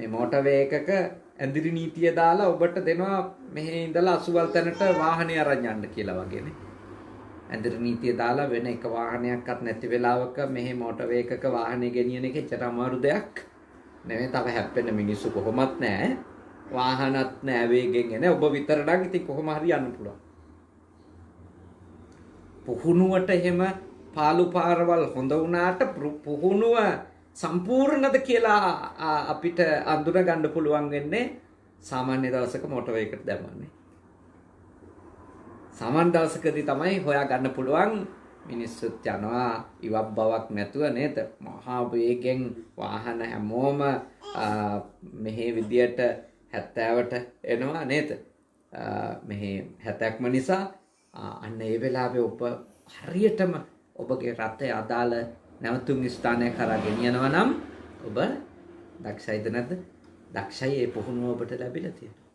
මෝටර් වේ එකක ඇඳිරි නීතිය දාලා ඔබට දෙනවා මෙහි ඉඳලා අසුවල් තැනට වාහනේ අරන් යන්න කියලා වගේනේ. ඇඳිරි නීතිය දාලා වෙන එක වාහනයක්වත් නැති වෙලාවක මෙහි මෝටර් වේ එකක වාහනේ ගෙනියන එක එච්චර අමාරු දෙයක් නෙවෙයි. තව හැප්පෙන මිනිස්සු කොහොමත් නැහැ. වාහනත් නැහැ වේගෙන් එන. ඔබ විතර නම් ඉතින් කොහොම හරි යන්න පුළුවන්. පුහුණුවට එහෙම පාලු පාරවල් හොඳ වුණාට පුහුණුව සම්පූර්ණද කියලා අපිට අඳුර ගන්න පුළුවන් වෙන්නේ සාමාන්‍ය දවසක මෝටර් වේගයකට දැම්මන්නේ. සාමාන්‍ය දවසකදී තමයි හොයා ගන්න පුළුවන් මිනිස්සුත් යනවා ඉවක් බවක් නැතුව නේද? මහා වේගෙන් වාහන හැමෝම මෙහි විදියට 70ට එනවා නේද? මෙහි 70ක්ම නිසා අන්න ඒ වෙලාවේ ඔබ හරියටම ඔබගේ රටේ අදාළ නැවතුම් ස්ථානයක් කරා ගෙනියනවා නම් ඔබ දක්ෂයිද නැද්ද? දක්ෂයි. ඒ පුහුණුව ඔබට ලැබිලා තියෙනවා.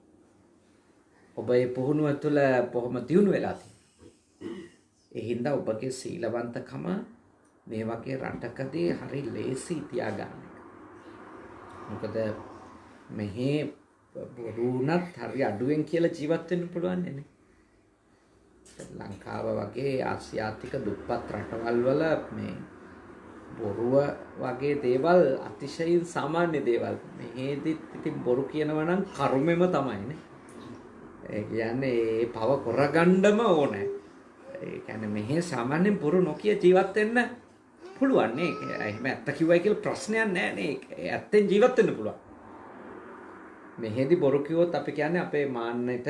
ඔබ ඒ පුහුණුව තුළ බොහොම දියුණු වෙලා තියෙනවා. ඒ හින්දා ඔබගේ සීලවන්තකම මේ වගේ රටකදී හරි ලේසි තියාගන්න එක. මොකද මෙහි බොරුණත් හරි අඩුවෙන් කියලා ජීවත් වෙන්න පුළුවන් නේ. ලංකාව වගේ ආසියාතික දුප්පත් රටවල් වල මේ බොරුව වගේ දේවල් අතිශයින් සාමාන්‍ය දේවල්. මෙහෙදිත් ඉතින් බොරු කියනවා නම් කර්මෙම තමයිනේ. ඒ කියන්නේ ඒ පව කරගන්නම ඕනේ. ඒ කියන්නේ මෙහෙ සාමාන්‍යයෙන් බොරු නොකිය ජීවත් වෙන්න පුළුවන් නේ. එහෙම ඇත්ත කිව්වයි කියලා ප්‍රශ්නයක් නැහැ නේ. ඇත්තෙන් ජීවත් වෙන්න පුළුවන්. මෙහෙදි බොරු කිව්වොත් අපි කියන්නේ අපේ මාන්නයට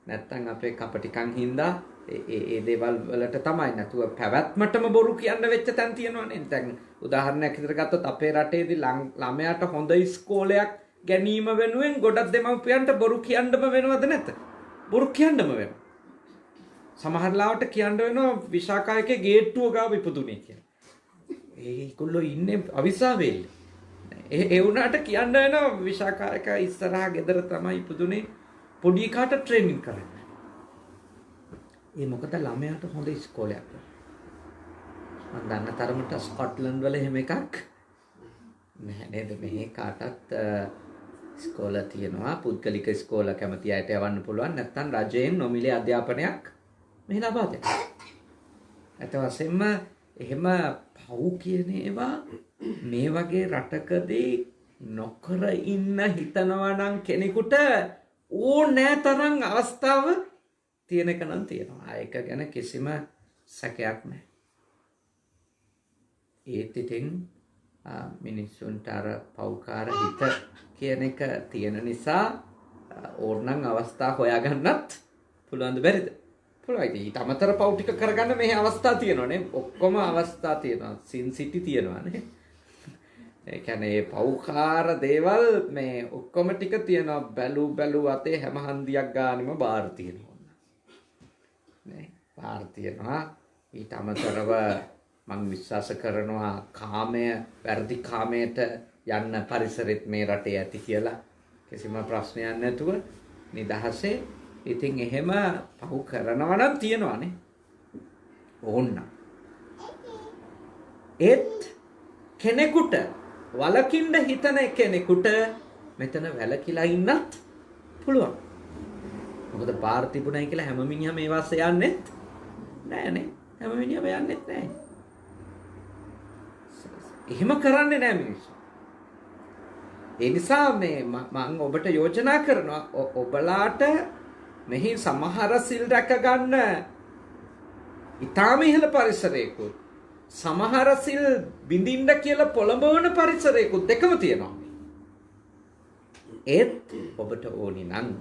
නැත්තම් අපේ කපටිකම් හින්දා ඒ දේවල් වලට තමයි. නැතුව පැවැත්මටම බොරු කියන්න වෙච්ච තැන් තියෙනවනේ. දැන් උදාහරණයක් විදිහට ගත්තොත් අපේ රටේදී ළමයාට හොඳ ඉස්කෝලයක් ගැනීම වෙනුවෙන් ගොඩක් දෙමව්පියන්ට බොරු කියන්නම වෙනවද නැත? බොරු කියන්නම වෙනවා. සමහර ලාවට කියන්න වෙනවා විශාකායකේ ගේට්ටුව ගාව ඉපදුනේ කියලා. ඒගොල්ලෝ ඉන්නේ අවිසාවේල්. ඒ වුණාට කියන්න වෙනවා විශාකායක ඉස්සරහා ගෙදර තමයි ඉපදුනේ. පොඩි කාට ට්‍රේනින් කරන්න. ඒ මොකද ළමයාට හොඳ ඉස්කෝලයක්. මම දන්න තරමට ස්කොට්ලන්ඩ් වල එහෙම එකක් නැහැ නේද? මෙහි කාටත් ඉස්කෝල තියෙනවා. පුද්ගලික ඉස්කෝල කැමති අයට යවන්න පුළුවන්. නැත්නම් රජයෙන් නොමිලේ අධ්‍යාපනයක් මෙහි ලබා දෙනවා. ඒත් වශයෙන්ම එහෙම පව් කියන ඒවා මේ වගේ රටකදී නොකර ඉන්න හිතනවා නම් කෙනෙකුට ඕනෑ තරම් අවස්ථාව තියෙන එක නම් තියෙනවා. ඒක ගැන කිසිම සැකයක් නැහැ. ඒත් ඉතින් මිනිස්සුන්ට අර පෞකාර හිත කියන එක තියෙන නිසා ඕනනම් අවස්ථා හොයාගන්නත් පුළුවන්ද බැරිද? පුළුවන්. ඊට අමතර පව් ටික කරගන්න මේ අවස්ථා තියෙනවානේ. ඔක්කොම අවස්ථා තියෙනවා. සින් සිටි තියෙනවානේ. ඒ කියන්නේ පෞකාර දේවල් මේ ඔක්කොම ටික තියෙනවා. බැලු අතේ හැම හන්දියක් ගානෙම බාර තියෙනවා. නේ බාර තියෙනවා. ඊට අමතරව මම විශ්වාස කරනවා කාමය වැඩි කාමයට යන්න පරිසරෙත් මේ රටේ ඇති කියලා. කිසිම ප්‍රශ්නයක් නැතුව නිදහසේ. ඉතින් එහෙම පහු කරනවා නම් තියෙනවානේ. ඕන්න. ඒත් කෙනෙකුට වලකින්න හිතන කෙනෙකුට මෙතන වැලකිලා ඉන්නත් පුළුවන්. මොකද පාර තිබුණයි කියලා හැම මිනිහම මේ වාසේ යන්නෙත් නෑනේ. හැම මිනිහම යන්නෙත් නෑ. එහෙම කරන්නේ නෑ මිනිස්සු. ඒ නිසා මේ මම ඔබට යෝජනා කරනවා ඔබලාට මෙහි සමහර සිල් රැක ගන්න ඊටාම ඉහළ පරිසරයකුත් සමහර සිල් බිඳින්න කියලා පොළඹවන පරිසරයකුත් දෙකම තියෙනවා. ඒත් ඔබට ඕනි නම්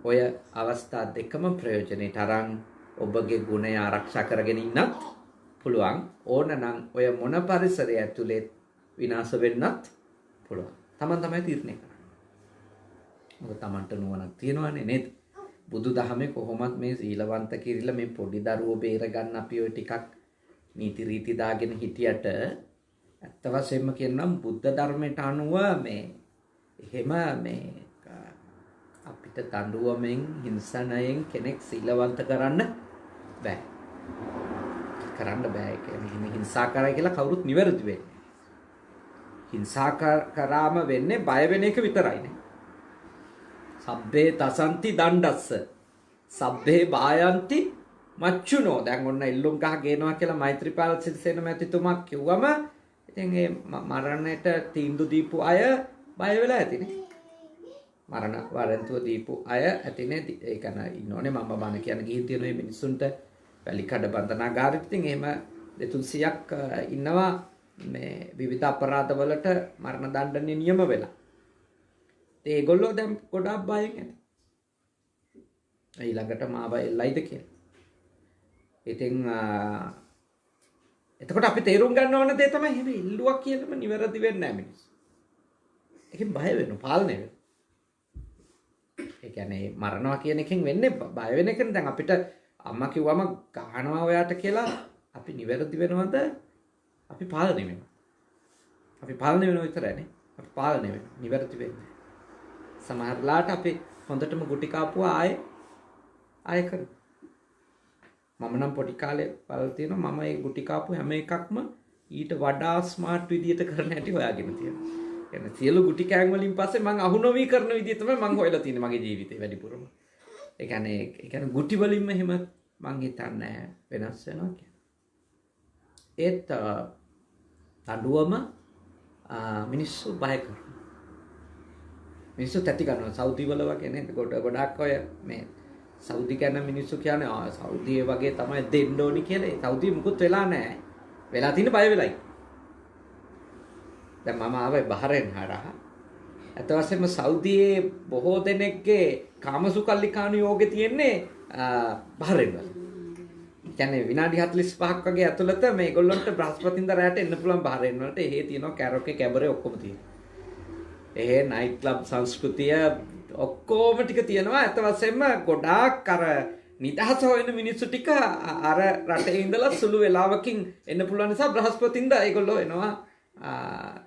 ඔය අවස්ථා දෙකම ප්‍රයෝජනෙට අරන් ඔබගේ ගුණය ආරක්ෂා කරගෙන ඉන්නත් පුළුවන්. ඕනනම් ඔය මොන පරිසරය ඇතුලේ විනාශ වෙන්නත් පුළුවන්. Taman තමයි තීරණය කරන්නේ. මොකද Tamanට නුවණක් තියෙනවනේ නේද? බුදුදහමේ කොහොමත් මේ සීලවන්ත කිරිලා මේ පොඩි දරුවෝ බේර ගන්න අපි ඔය ටිකක් නීති රීති දාගෙන හිටියට ඇත්ත වශයෙන්ම කියනනම් බුද්ධ ධර්මයට අනුව මේ එහෙම මේ අපිට දඬුවමෙන් හිංසනයෙන් කෙනෙක් සීලවන්ත කරන්න බෑ. කරන්න බෑ. ඒ කියන්නේ හිංසා කරයි කියලා කවුරුත් නිවැරදි වෙන්නේ. හිංසා කරාම වෙන්නේ බය වෙන එක විතරයිනේ. සබ්බේ තසන්ති දණ්ඩස්ස සබ්බේ බායන්ති මච්චුනෝ. දැන් ඔන්න ඉල්ලුම් ගහ ගේනවා කියලා මෛත්‍රීපාල සිරිසේන මැතිතුමා කිව්වම ඉතින් ඒ මරණයට තීන්දුව දීපු අය බය වෙලා ඇතිනේ. මරණ වරන්තුව දීපු අය ඇතිනේ. ඒ කියන්නේ ඉන්නෝනේ මම බණ කියන ගිහින් තියෙන මේ මිනිස්සුන්ට වැලිකඩ බන්ධනාගාරෙත් ඉතින් එහෙම 200ක් ඉන්නවා මේ විවිධ අපරාධවලට මරණ දඬුවම් නියම වෙලා. ඒගොල්ලෝ දැන් ගොඩාක් බයෙන් ඇති. ඊළඟට මාව එල්ලයිද කියලා. ඉතින් එතකොට අපි තේරුම් ගන්න ඕන දේ තමයි එහෙම ඉල්ලුවක් කියලාම නිවැරදි වෙන්නේ නැහැ මිනිස්සු. ඒකෙන් බය වෙනවා, පාලනය වෙනවා. ඒ කියන්නේ මරනවා කියන එකෙන් වෙන්නේ බය වෙන එකනේ. දැන් අපිට අම්මා කිව්වම ගහනවා ඔයාට කියලා අපි නිවැරදි වෙනවද? අපි පාලනය වෙනවා. අපි පාලනය වෙනවා විතරයිනේ. අපි පාලනය වෙනවා. නිවැරදි වෙන්නේ. සමහරලාට අපි හොඳටම ගුටි කාපුවා ආයෙ කරමු. මම නම් පොඩි කාලේ බලලා තියෙනවා මම ඒ ගුටි කාපු හැම එකක්ම ඊට වඩා ස්මාර්ට් විදියට කරන්න හැටි හොයාගෙන තියෙනවා. يعني සියලු ගුටි කෑම් වලින් පස්සේ මම අහු නොවි කරන විදිය තමයි මම හොයලා තියෙන්නේ මගේ ජීවිතේ වැඩිපුරම. ඒ කියන්නේ ගුටි වලින්ම එහෙම මං හිතන්නේ වෙනස් වෙනවා කියන්නේ. ඒත් දඬුවම මිනිස්සු බය කරනවා. මිනිස්සු තැති ගන්නවා. සෞදි වල වගේ නේද? ගොඩක් අය මේ සෞදි කියන මිනිස්සු කියන්නේ සෞදිය වගේ තමයි දෙන්න ඕනි කියලා. ඒ සෞදිය මුකුත් වෙලා නැහැ. වෙලා තියෙන බය වෙලයි. දැන් මම ආවේ බහරෙන් හරහා. අත වශයෙන්ම සෞදියේ බොහෝ දෙනෙක්ගේ කාමසුකල්ලිකාණු යෝගේ තියෙන්නේ බහරෙන් වල. කියන්නේ විනාඩි 45ක් වගේ ඇතුළත මේගොල්ලන්ට බ්‍රහස්පතින්දා රැට එන්න පුළුවන් බහරෙන් වලට. එහෙ තියෙනවා කැරොකේ කැබරේ ඔක්කොම තියෙනවා. එහෙ නයිට් ක්ලබ් සංස්කෘතිය ඔක්කොම ටික තියෙනවා. අත වශයෙන්ම ගොඩාක් අර නිදහස හොයන මිනිස්සු ටික අර රටේ ඉඳලා සුළු වෙලාවකින් එන්න පුළුවන් නිසා බ්‍රහස්පතින්දා ඒගොල්ලෝ එනවා.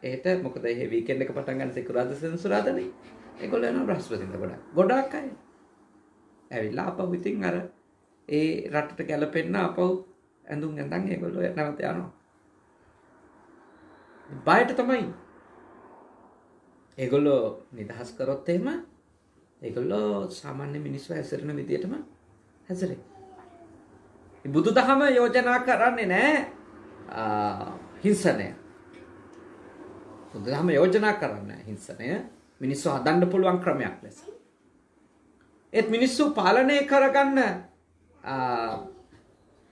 එහෙට මොකද එහෙ වීකෙන්ඩ් එක පටන් ගන්න සිකුරාදා සෙන්සුරාදානේ. ඒගොල්ලෝ එනවා බ්‍රහස්පතින්දා ගොඩාක් අය. ඇවිල්ලා අපහු ඉතින් අර ඒ රටට ගැලපෙන්න අපහු ඇඳුම් ඇඳන් ඒගොල්ලෝ නැවත යනවා. බයට තමයි. ඒගොල්ලෝ නිදහස් කරොත් එහෙම ඒගොල්ලෝ සාමාන්‍ය මිනිස්සු හැසිරෙන විදියටම හැසිරෙයි. බුදුදහම යෝජනා කරන්නේ නැහැ හිංසනය. බුදුදහම යෝජනා කරන්නේ හිංසනය මිනිස්සු හදන්න පුළුවන් ක්‍රමයක් ලෙස. ඒත් මිනිස්සු පාලනය කරගන්න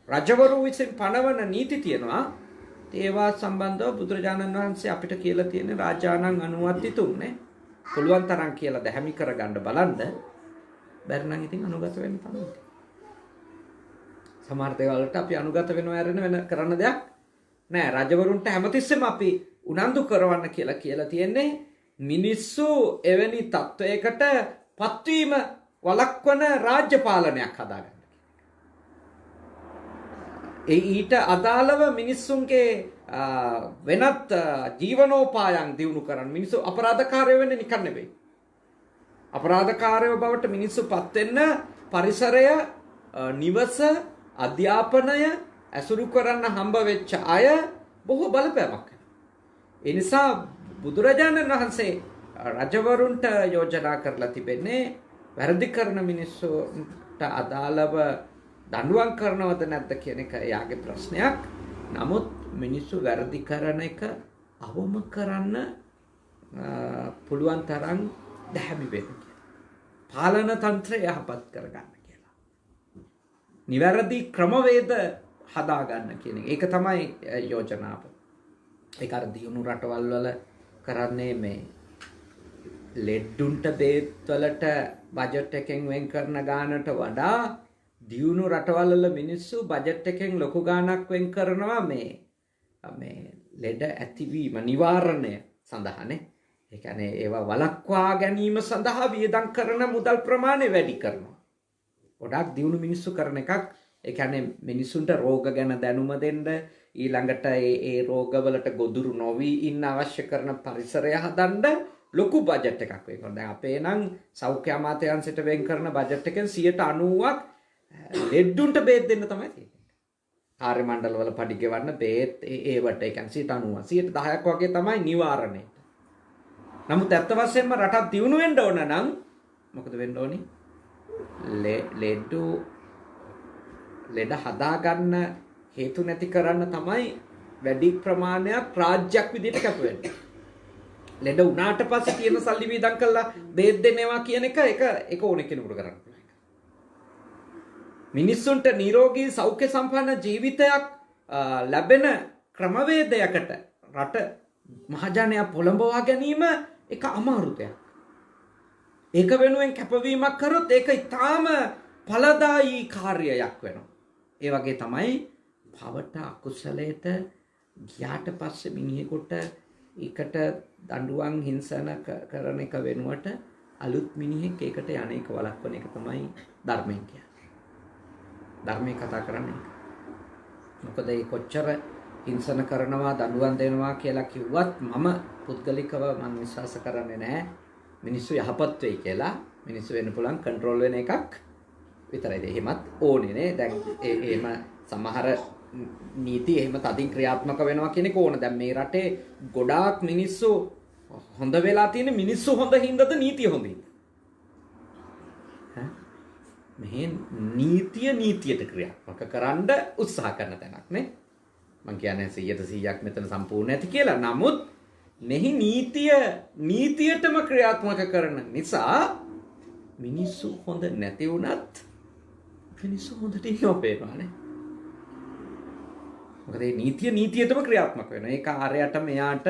රජවරු විසින් පනවන නීති තියෙනවා. ඒවා සම්බන්ධව බුදුරජාණන් වහන්සේ අපිට කියලා තියෙන රාජානං අනුවත්තිතුන්නේ පුළුවන් තරම් කියලා දැහැමි කරගන්න බලන්න. බැරි නම් ඉතින් අනුගත වෙන්න තමයි. සමහර දේවල් වලට අපි අනුගත වෙනවා ඇරෙන වෙන කරන්න දෙයක් නෑ. රජවරුන්ට හැමතිස්සෙම අපි උනන්දු කරවන්න කියලා තියෙන්නේ මිනිස්සු එවැනි තත්වයකට පත්වීම වළක්වන රාජ්‍ය පාලනයක් හදාගන්න. ඊට අදාළව මිනිස්සුන්ගේ වෙනත් ජීවනෝපායන් දියුණු කරන්න. මිනිස්සු අපරාධකාරයෝ වෙන්නේ නිකන් නෙවෙයි. අපරාධකාරයෝ බවට මිනිස්සු පත් වෙන්න පරිසරය, නිවස, අධ්‍යාපනය ඇසුරු කරන්න හම්බ වෙච්ච අය බොහෝ බලපෑමක්. ඒ නිසා බුදුරජාණන් වහන්සේ රජවරුන්ට යෝජනා කරලා තිබෙන්නේ වැරදි කරන මිනිස්සුන්ට අදාළව දඬුවම් කරනවද නැද්ද කියන එක එයාගේ ප්‍රශ්නයක්. නමුත් මිනිස්සු වැරදි කරන එක අවම කරන්න පුළුවන් තරම් දැහැමි වෙන්න කියලා. පාලන තන්ත්‍රය යහපත් කරගන්න කියලා. නිවැරදි ක්‍රමවේද හදාගන්න කියන එක. ඒක තමයි යෝජනාව. ඒක අර දියුණු රටවල් වල කරන්නේ මේ ලෙඩ්ඩුන්ට බේත් වලට බජට් එකෙන් වෙන් කරන ගානට වඩා දියුණු රටවල් වල මිනිස්සු බජට් එකෙන් ලොකු ගාණක් වෙන් කරනවා මේ ලෙඩ ඇතිවීම නිවාරණය සඳහානේ. ඒ කියන්නේ ඒවා වළක්වා ගැනීම සඳහා වියදම් කරන මුදල් ප්‍රමාණය වැඩි කරනවා. ගොඩාක් දියුණු මිනිස්සු කරන එකක්. ඒ කියන්නේ මිනිසුන්ට රෝග ගැන දැනුම දෙන්න ඊළඟට ඒ රෝගවලට ගොදුරු නොවි ඉන්න අවශ්‍ය කරන පරිසරය හදන්න ලොකු බජට් එකක් වෙනවා. දැන් අපේ නම් සෞඛ්‍ය අමාත්‍යාංශයට වෙන් කරන බජට් එකෙන් 90%ක් ලෙඩ්ඩුන්ට බේත් දෙන්න තමයි තියෙන්නේ. කාර්ය මණ්ඩල වල පඩි ගෙවන්න බේත් ඒවට ඒ කියන්නේ 90%. 10ක් වගේ තමයි නිවාරණයට. නමුත් ඇත්ත වශයෙන්ම රටක් දියුණු වෙන්න ඕන නම් මොකද වෙන්න ඕනි? ලෙඩ හදාගන්න හේතු නැති කරන්න තමයි වැඩි ප්‍රමාණයක් රාජ්‍යයක් විදිහට කැප වෙන්නේ. ලෙඩ වුණාට පස්සේ තියෙන සල්ලි වීදම් කරලා බේත් දෙනවා කියන එක ඕනෙ කෙනෙකුට කරන්න පුළුවන්. මිනිස්සුන්ට නිරෝගී සෞඛ්‍ය සම්පන්න ජීවිතයක් ලැබෙන ක්‍රමවේදයකට රට මහජනයා පොළඹවා ගැනීම එක අමාරු දෙයක්. ඒක වෙනුවෙන් කැපවීමක් කරොත් ඒක ඊටාම ඵලදායී කාර්යයක් වෙනවා. ඒ වගේ තමයි පවට අකුසලයට ගියාට පස්සේ මිනිහෙකුට ඒකට දඬුවම් හිංසන කරන එක වෙනුවට අලුත් මිනිහෙක් ඒකට යන්නේක වළක්වන එක තමයි ධර්මයෙන් කියන්නේ. ධර්මයේ කතා කරන්නේ. මොකද ඒ කොච්චර හිංසන කරනවා දඬුවම් දෙනවා කියලා කිව්වත් මම පුද්ගලිකව මම විශ්වාස කරන්නේ නැහැ මිනිස්සු යහපත් වෙයි කියලා. මිනිස්සු වෙන්න පුළුවන් කන්ට්‍රෝල් වෙන එකක් විතරයි. එහෙමත් ඕනේ නේ. දැන් එහෙම සමහර නීති එහෙම තදින් ක්‍රියාත්මක වෙනවා කියන එක ඕන. දැන් මේ රටේ ගොඩාක් මිනිස්සු හොඳ වෙලා තියෙන මිනිස්සු හොඳ හින්දාද නීතිය හොඳින්. මෙහි නීතියට ක්‍රියාත්මක කරන්න උත්සාහ කරන තැනක් නේ. මම කියන්නේ 100%ක් මෙතන සම්පූර්ණ නැති කියලා. නමුත් මෙහි නීතියටම ක්‍රියාත්මක කරන නිසා මිනිස්සු හොඳ නැති වුණත් මිනිස්සු හොඳට ඉන්නවා පේනවානේ. මොකද මේ නීතියටම ක්‍රියාත්මක වෙනවා. ඒක ආරයට මෙයාට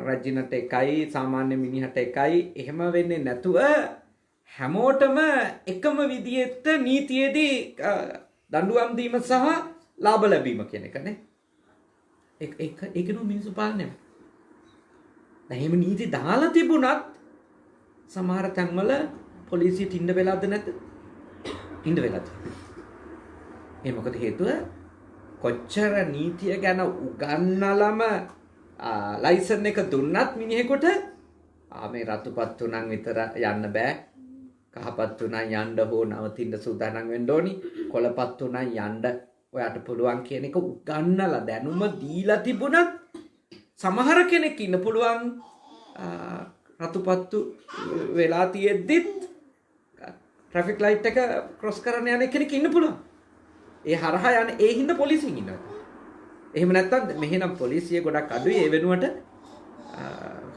රජිනට එකයි සාමාන්‍ය මිනිහට එකයි එහෙම වෙන්නේ නැතුව හැමෝටම එකම විදිහට නීතියේදී දඬුවම් දීම සහ ලාභ ලැබීම කියන එකනේ. ඒක නෝ මිනිස්සු පාලනය. දැන් එහෙම නීති දාලා තිබුණත් සමහර තැන්වල පොලිසියට ඉන්න වෙලාද නැද්ද? ඉන්න වෙලාද. ඒ මොකද හේතුව කොච්චර නීතිය ගැන උගන්නලම ලයිසන් එක දුන්නත් මිනිහෙකුට මේ රතුපත් උනන් විතර යන්න බෑ. කහපත් උනන් යන්න හෝ නවතින්න සූදානම් වෙන්න ඕනි. කොළපත් උනන් යන්න ඔයාට පුළුවන් කියන එක උගන්නලා දැනුම දීලා තිබුණත් සමහර කෙනෙක් ඉන්න පුළුවන් රතුපත්තු වෙලා තියෙද්දිත් ට්‍රැෆික් ලයිට් එක ක්‍රොස් කරන්න යන කෙනෙක් ඉන්න පුළුවන්. ඒ හරහා යන ඒ හින්දා පොලිසියෙන් ඉන්නවා. එහෙම නැත්නම් මෙහෙනම් පොලිසිය ගොඩක් අඩුයි. ඒ වෙනුවට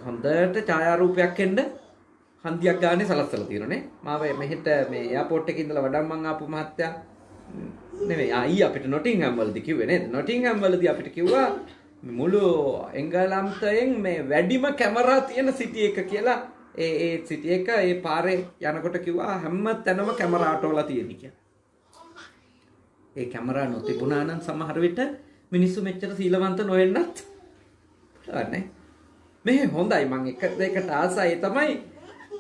හොඳට ඡායාරූපයක් එන්න හන්දියක් ගානේ සලස්සලා තියෙනනේ. මාව මෙහෙට මේ එයාපෝට් එකේ ඉඳලා වඩම්මන් ආපු මහත්තයා නෙමෙයි ආයි අපිට නොටින්ගම් වලදී කිව්වේ නේද? නොටින්ගම් වලදී අපිට කිව්වා මුළු එංගලන්තයෙන් මේ වැඩිම කැමරා තියෙන සිටි එක කියලා. ඒ සිටි එක ඒ පාරේ යනකොට කිව්වා හැම තැනම කැමරා අටවලා තියෙන කියලා. ඒ කැමරා නොතිබුණා නම් සමහර විට මිනිස්සු මෙච්චර සීලවන්ත නොවෙන්නත් අනේ. මේ හොඳයි මම එක දෙයකට ආසයි තමයි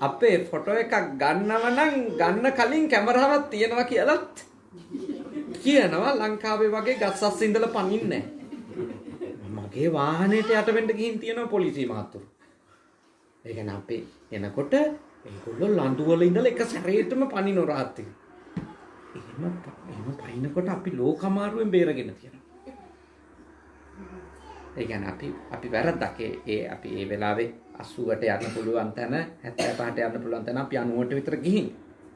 අපේ ෆොටෝ එකක් ගන්නව නම් ගන්න කලින් කැමරාවක් තියෙනවා කියලාත් කියනවා. ලංකාවේ වගේ ගස්සස් ඉඳලා පනින්නේ මගේ වාහනේට යට වෙන්න ගිහින් තියෙනවා පොලිසිය මහත්තුරු. ඒ කියන්නේ අපි එනකොට ඒගොල්ලෝ ලන්දු වල ඉඳලා එක සැරේටම පනින රාත් එක. එහෙම පනිනකොට අපි ලෝකමාරුවෙන් බේරගෙන තියෙනවා. ඒ කියන්නේ අපි වැරද්දක් අපි ඒ වෙලාවේ 80ට යන්න පුළුවන් තැන 75ට යන්න පුළුවන් තැන අපි 90ට විතර ගිහින්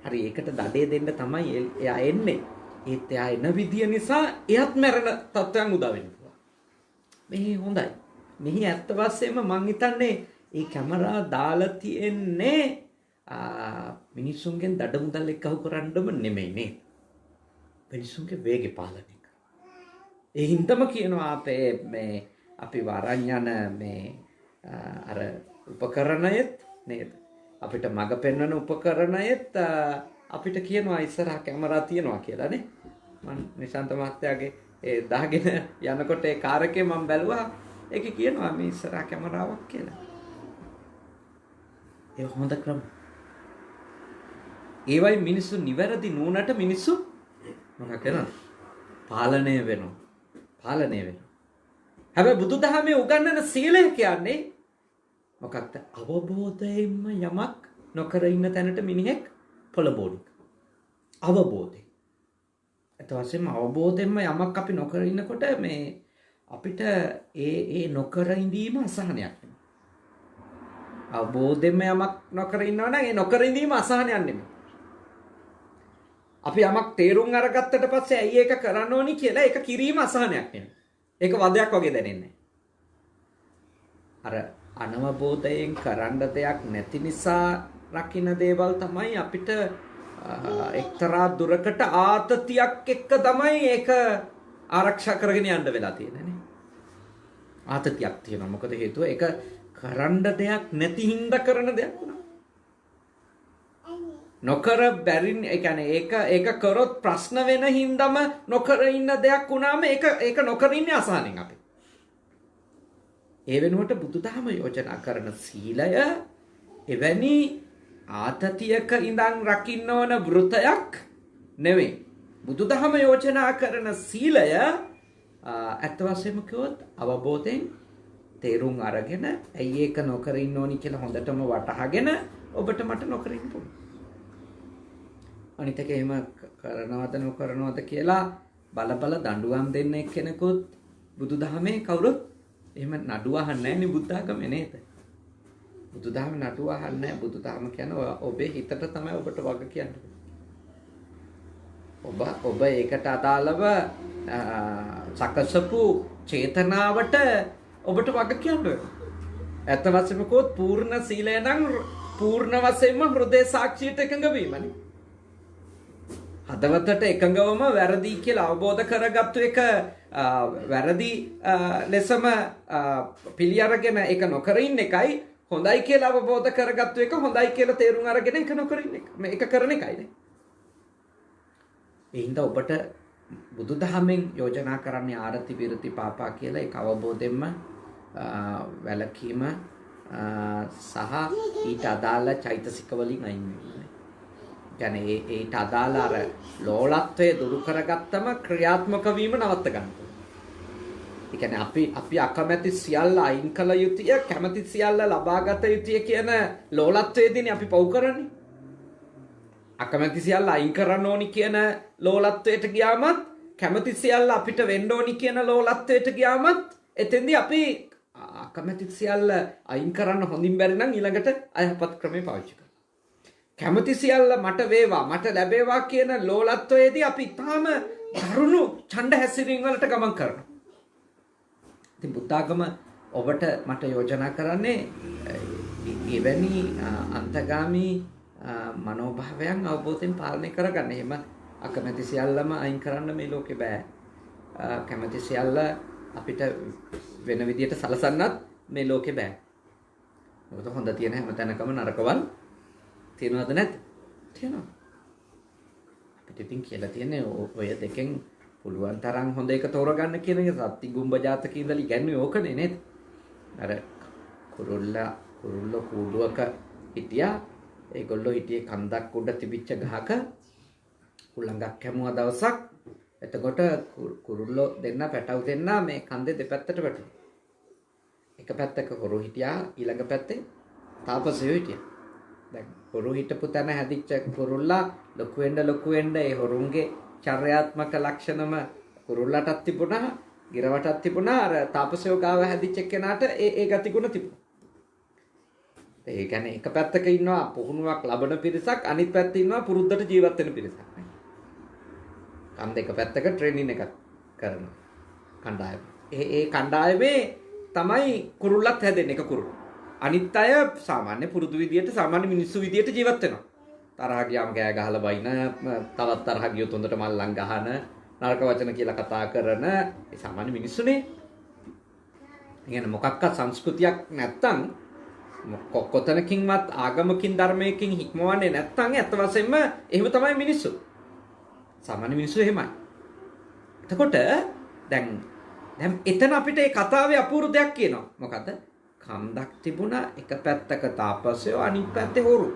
හරි ඒකට දඩේ දෙන්න තමයි එයා එන්නේ. ඒත් එයා එන විදිය නිසා එයත් මැරෙන තත්ත්වයන් උදා වෙන්න පුළුවන්. මේ හොඳයි. මෙහි ඇත්ත වශයෙන්ම මං හිතන්නේ මේ කැමරා දාලා තියෙන්නේ මිනිස්සුන්ගෙන් දඩ මුදල් එක්කහු කරන්නම නෙමෙයි නේ. මිනිස්සුන්ගේ වේගය පාලනය කරනවා. ඒ හින්දම කියනවා අපි වරන් යන මේ අර උපකරණයත් නේද? අපිට මඟ පෙන්වන උපකරණයත් අපිට කියනවා ඉස්සරහා කැමරා තියනවා කියලා නේ. මම නිශාන්ත මහත්තයාගේ ඒ දාගෙන යනකොට ඒ කාර් එකේ මම බැලුවා ඒකේ කියනවා මේ ඉස්සරහා කැමරාවක් කියලා. ඒ හොඳ ක්‍රම. ඒවයි මිනිස්සු නිවැරදි නුවණට මිනිස්සු මොකක් කරනවද? පාලනය වෙනවා. පාලනය වෙනවා. හැබැයි බුදුදහමේ උගන්වන සීලය කියන්නේ මොකක්ද? අවබෝධයෙන්ම යමක් නොකර ඉන්න තැනට මිනිහෙක් පොළඹවන එක. අවබෝධය. ඒත් වශයෙන්ම අවබෝධයෙන්ම යමක් අපි නොකර ඉන්නකොට මේ අපිට ඒ නොකර ඉඳීම අසහනයක් නෙමෙයි. අවබෝධයෙන්ම යමක් නොකර ඉන්නවා නම් ඒ නොකර ඉඳීම අසහනයක් නෙමෙයි. අපි යමක් තේරුම් අරගත්තට පස්සේ ඇයි ඒක කරන්න ඕනි කියලා ඒක කිරීම අසහනයක් නෙමෙයි. ඒක වදයක් වගේ දැනෙන්නේ. අර අනවබෝධයෙන් කරන්න දෙයක් නැති නිසා රකින්න දේවල් තමයි අපිට එක්තරා දුරකට ආතතියක් එක්ක තමයි ඒක ආරක්ෂා කරගෙන යන්න වෙලා තියෙන්නේ නේ. ආතතියක් තියෙනවා. මොකද හේතුව ඒක කරන්න දෙයක් නැති හින්දා කරන දෙයක් වුණා. නොකර බැරින් ඒ කියන්නේ ඒක කරොත් ප්‍රශ්න වෙන හින්දාම නොකර ඉන්න දෙයක් වුණාම ඒක නොකර ඉන්නේ අසහනෙන් අපි. ඒ වෙනුවට බුදුදහම යෝජනා කරන සීලය එවැනි ආතතියක ඉඳන් රකින්න ඕන වෘතයක් නෙවෙයි. බුදුදහම යෝජනා කරන සීලය අත් වශයෙන්ම කිව්වොත් අවබෝධයෙන් තේරුම් අරගෙන ඇයි ඒක නොකර ඉන්න ඕනි කියලා හොඳටම වටහාගෙන ඔබට මට නොකර ඉන්න පුළුවන්. අනිත් එක එහෙම කරනවද නොකරනවද කියලා බල දඬුවම් දෙන්න එක්කෙනෙකුත් බුදුදහමේ කවුරුත් එහෙම නඩුව අහන්නේ නැහැ නේ බුද්ධාගමේ නේද? බුදුදහම නඩුව අහන්නේ නැහැ. බුදුදහම කියන්නේ ඔබේ හිතට තමයි ඔබට වග කියන්නේ. ඔබ ඒකට අදාළව සකසපු චේතනාවට ඔබට වග කියන්නේ. ඇත්ත වශයෙන්ම කොත් පූර්ණ සීලය නම් පූර්ණ වශයෙන්ම හෘදේ සාක්ෂියට එකඟ වීමනේ. හදවතට එකඟවම වැරදි කියලා අවබෝධ කරගත්තු එක වැරදි ලෙසම පිළි අරගෙන ඒක නොකර ඉන්න එකයි හොඳයි කියලා අවබෝධ කරගත්තු එක හොඳයි කියලා තේරුම් අරගෙන ඒක නොකර ඉන්න එක. මේක කරන එකයිනේ. ඒ හින්දා ඔබට බුදුදහමෙන් යෝජනා කරන්නේ ආරති විරති පාපා කියලා ඒක අවබෝධයෙන්ම වැළකීම සහ ඊට අදාළ චෛතසික වලින් අයින් වීම. කියන්නේ ඒට අදාළ අර ලෝලත්වය දුරු කරගත්තම ක්‍රියාත්මක වීම නවත්ත ගන්න. ඒ කියන්නේ අපි අකමැති සියල්ල අයින් කළ යුතුය, කැමැති සියල්ල ලබාගත යුතුය කියන ලෝලත්වයේදීනේ අපි පව් කරන්නේ. අකමැති සියල්ල අයින් කරන්න ඕනි කියන ලෝලත්වයට ගියාමත්, කැමැති සියල්ල අපිට වෙන්න ඕනි කියන ලෝලත්වයට ගියාමත් එතෙන්දී අපි අකමැති සියල්ල අයින් කරන්න හොඳින් බැරි නම් ඊළඟට අයහපත් ක්‍රමේ පාවිච්චි කරනවා. කැමැති සියල්ල මට වේවා මට ලැබේවා කියන ලෝලත්වයේදී අපි තාම දරුණු ඡණ්ඩ හැසිරීම් වලට ගමන් කරනවා. ඉතින් බුද්ධාගම ඔබට මට යෝජනා කරන්නේ එවැනි අන්තගාමී මනෝභාවයන් අවබෝධයෙන් පාලනය කරගන්න. එහෙම අකමැති සියල්ලම අයින් කරන්න මේ ලෝකේ බෑ. කැමැති සියල්ල අපිට වෙන විදියට සලසන්නත් මේ ලෝකේ බෑ. මොකද හොඳ තියෙන හැම තැනකම නරකවල් තියෙනවද නැද්ද? තියෙනවා. අපිට ඉතින් කියලා තියෙන්නේ ඔය දෙකෙන් පුළුවන් තරම් හොඳ එක තෝරගන්න කියන එක සත්‍ති ගුම්බ ජාතකයේ ඉඳලා ඉගන්නේ ඕකනේ නේද? අර කුරුල්ල කූඩුවක හිටියා. ඒගොල්ලෝ හිටියේ කන්දක් උඩ තිබිච්ච ගහක උලංගක් හැමුවා දවසක්. එතකොට කුරුල්ලෝ දෙන්න පැටව දෙන්න මේ කන්දේ දෙපැත්තට වැටුණා. එක පැත්තක හොරු හිටියා, ඊළඟ පැත්තේ තාපසයෝ හිටියා. දැන් හොරු හිටපු තැන හැදිච්ච කුරුල්ලා ලොකු වෙන්න ඒ හොරුන්ගේ චර්යාත්මක ලක්ෂණම කුරුල්ලටත් තිබුණා, ගිරවටත් තිබුණා. අර තාපසයෝ ගාව හැදිච්ච කෙනාට ඒ ගතිගුණ තිබුණා. ඒ කියන්නේ එක පැත්තක ඉන්නවා පුහුණුවක් ලබන පිරිසක්, අනිත් පැත්තේ ඉන්නවා පුරුද්දට ජීවත් වෙන පිරිසක්. කන්ද එක පැත්තක ට්‍රේනින් එකක් කරන කණ්ඩායම. ඒ කණ්ඩායමේ තමයි කුරුල්ලත් හැදෙන්නේ, එක කුරුල්ල. අනිත් අය සාමාන්‍ය පුරුදු විදියට සාමාන්‍ය මිනිස්සු විදියට ජීවත් වෙනවා. තරහ ගියාම කෑ ගහලා බයින, තවත් තරහ ගියොත් හොඳට මල්ලන් ගහන, නරක වචන කියලා කතා කරන ඒ සාමාන්‍ය මිනිස්සුනේ. කියන්නේ මොකක්වත් සංස්කෘතියක් නැත්තම් කොතනකින්වත් ආගමකින් ධර්මයකින් හික්මවන්නේ නැත්තම් ඇත්ත වශයෙන්ම එහෙම තමයි මිනිස්සු. සාමාන්‍ය මිනිස්සු එහෙමයි. එතකොට දැන් එතන අපිට මේ කතාවේ අපූර්ව දෙයක් කියනවා. මොකද්ද? කන්දක් තිබුණා එක පැත්තක තාපසයෝ අනිත් පැත්තේ හොරු.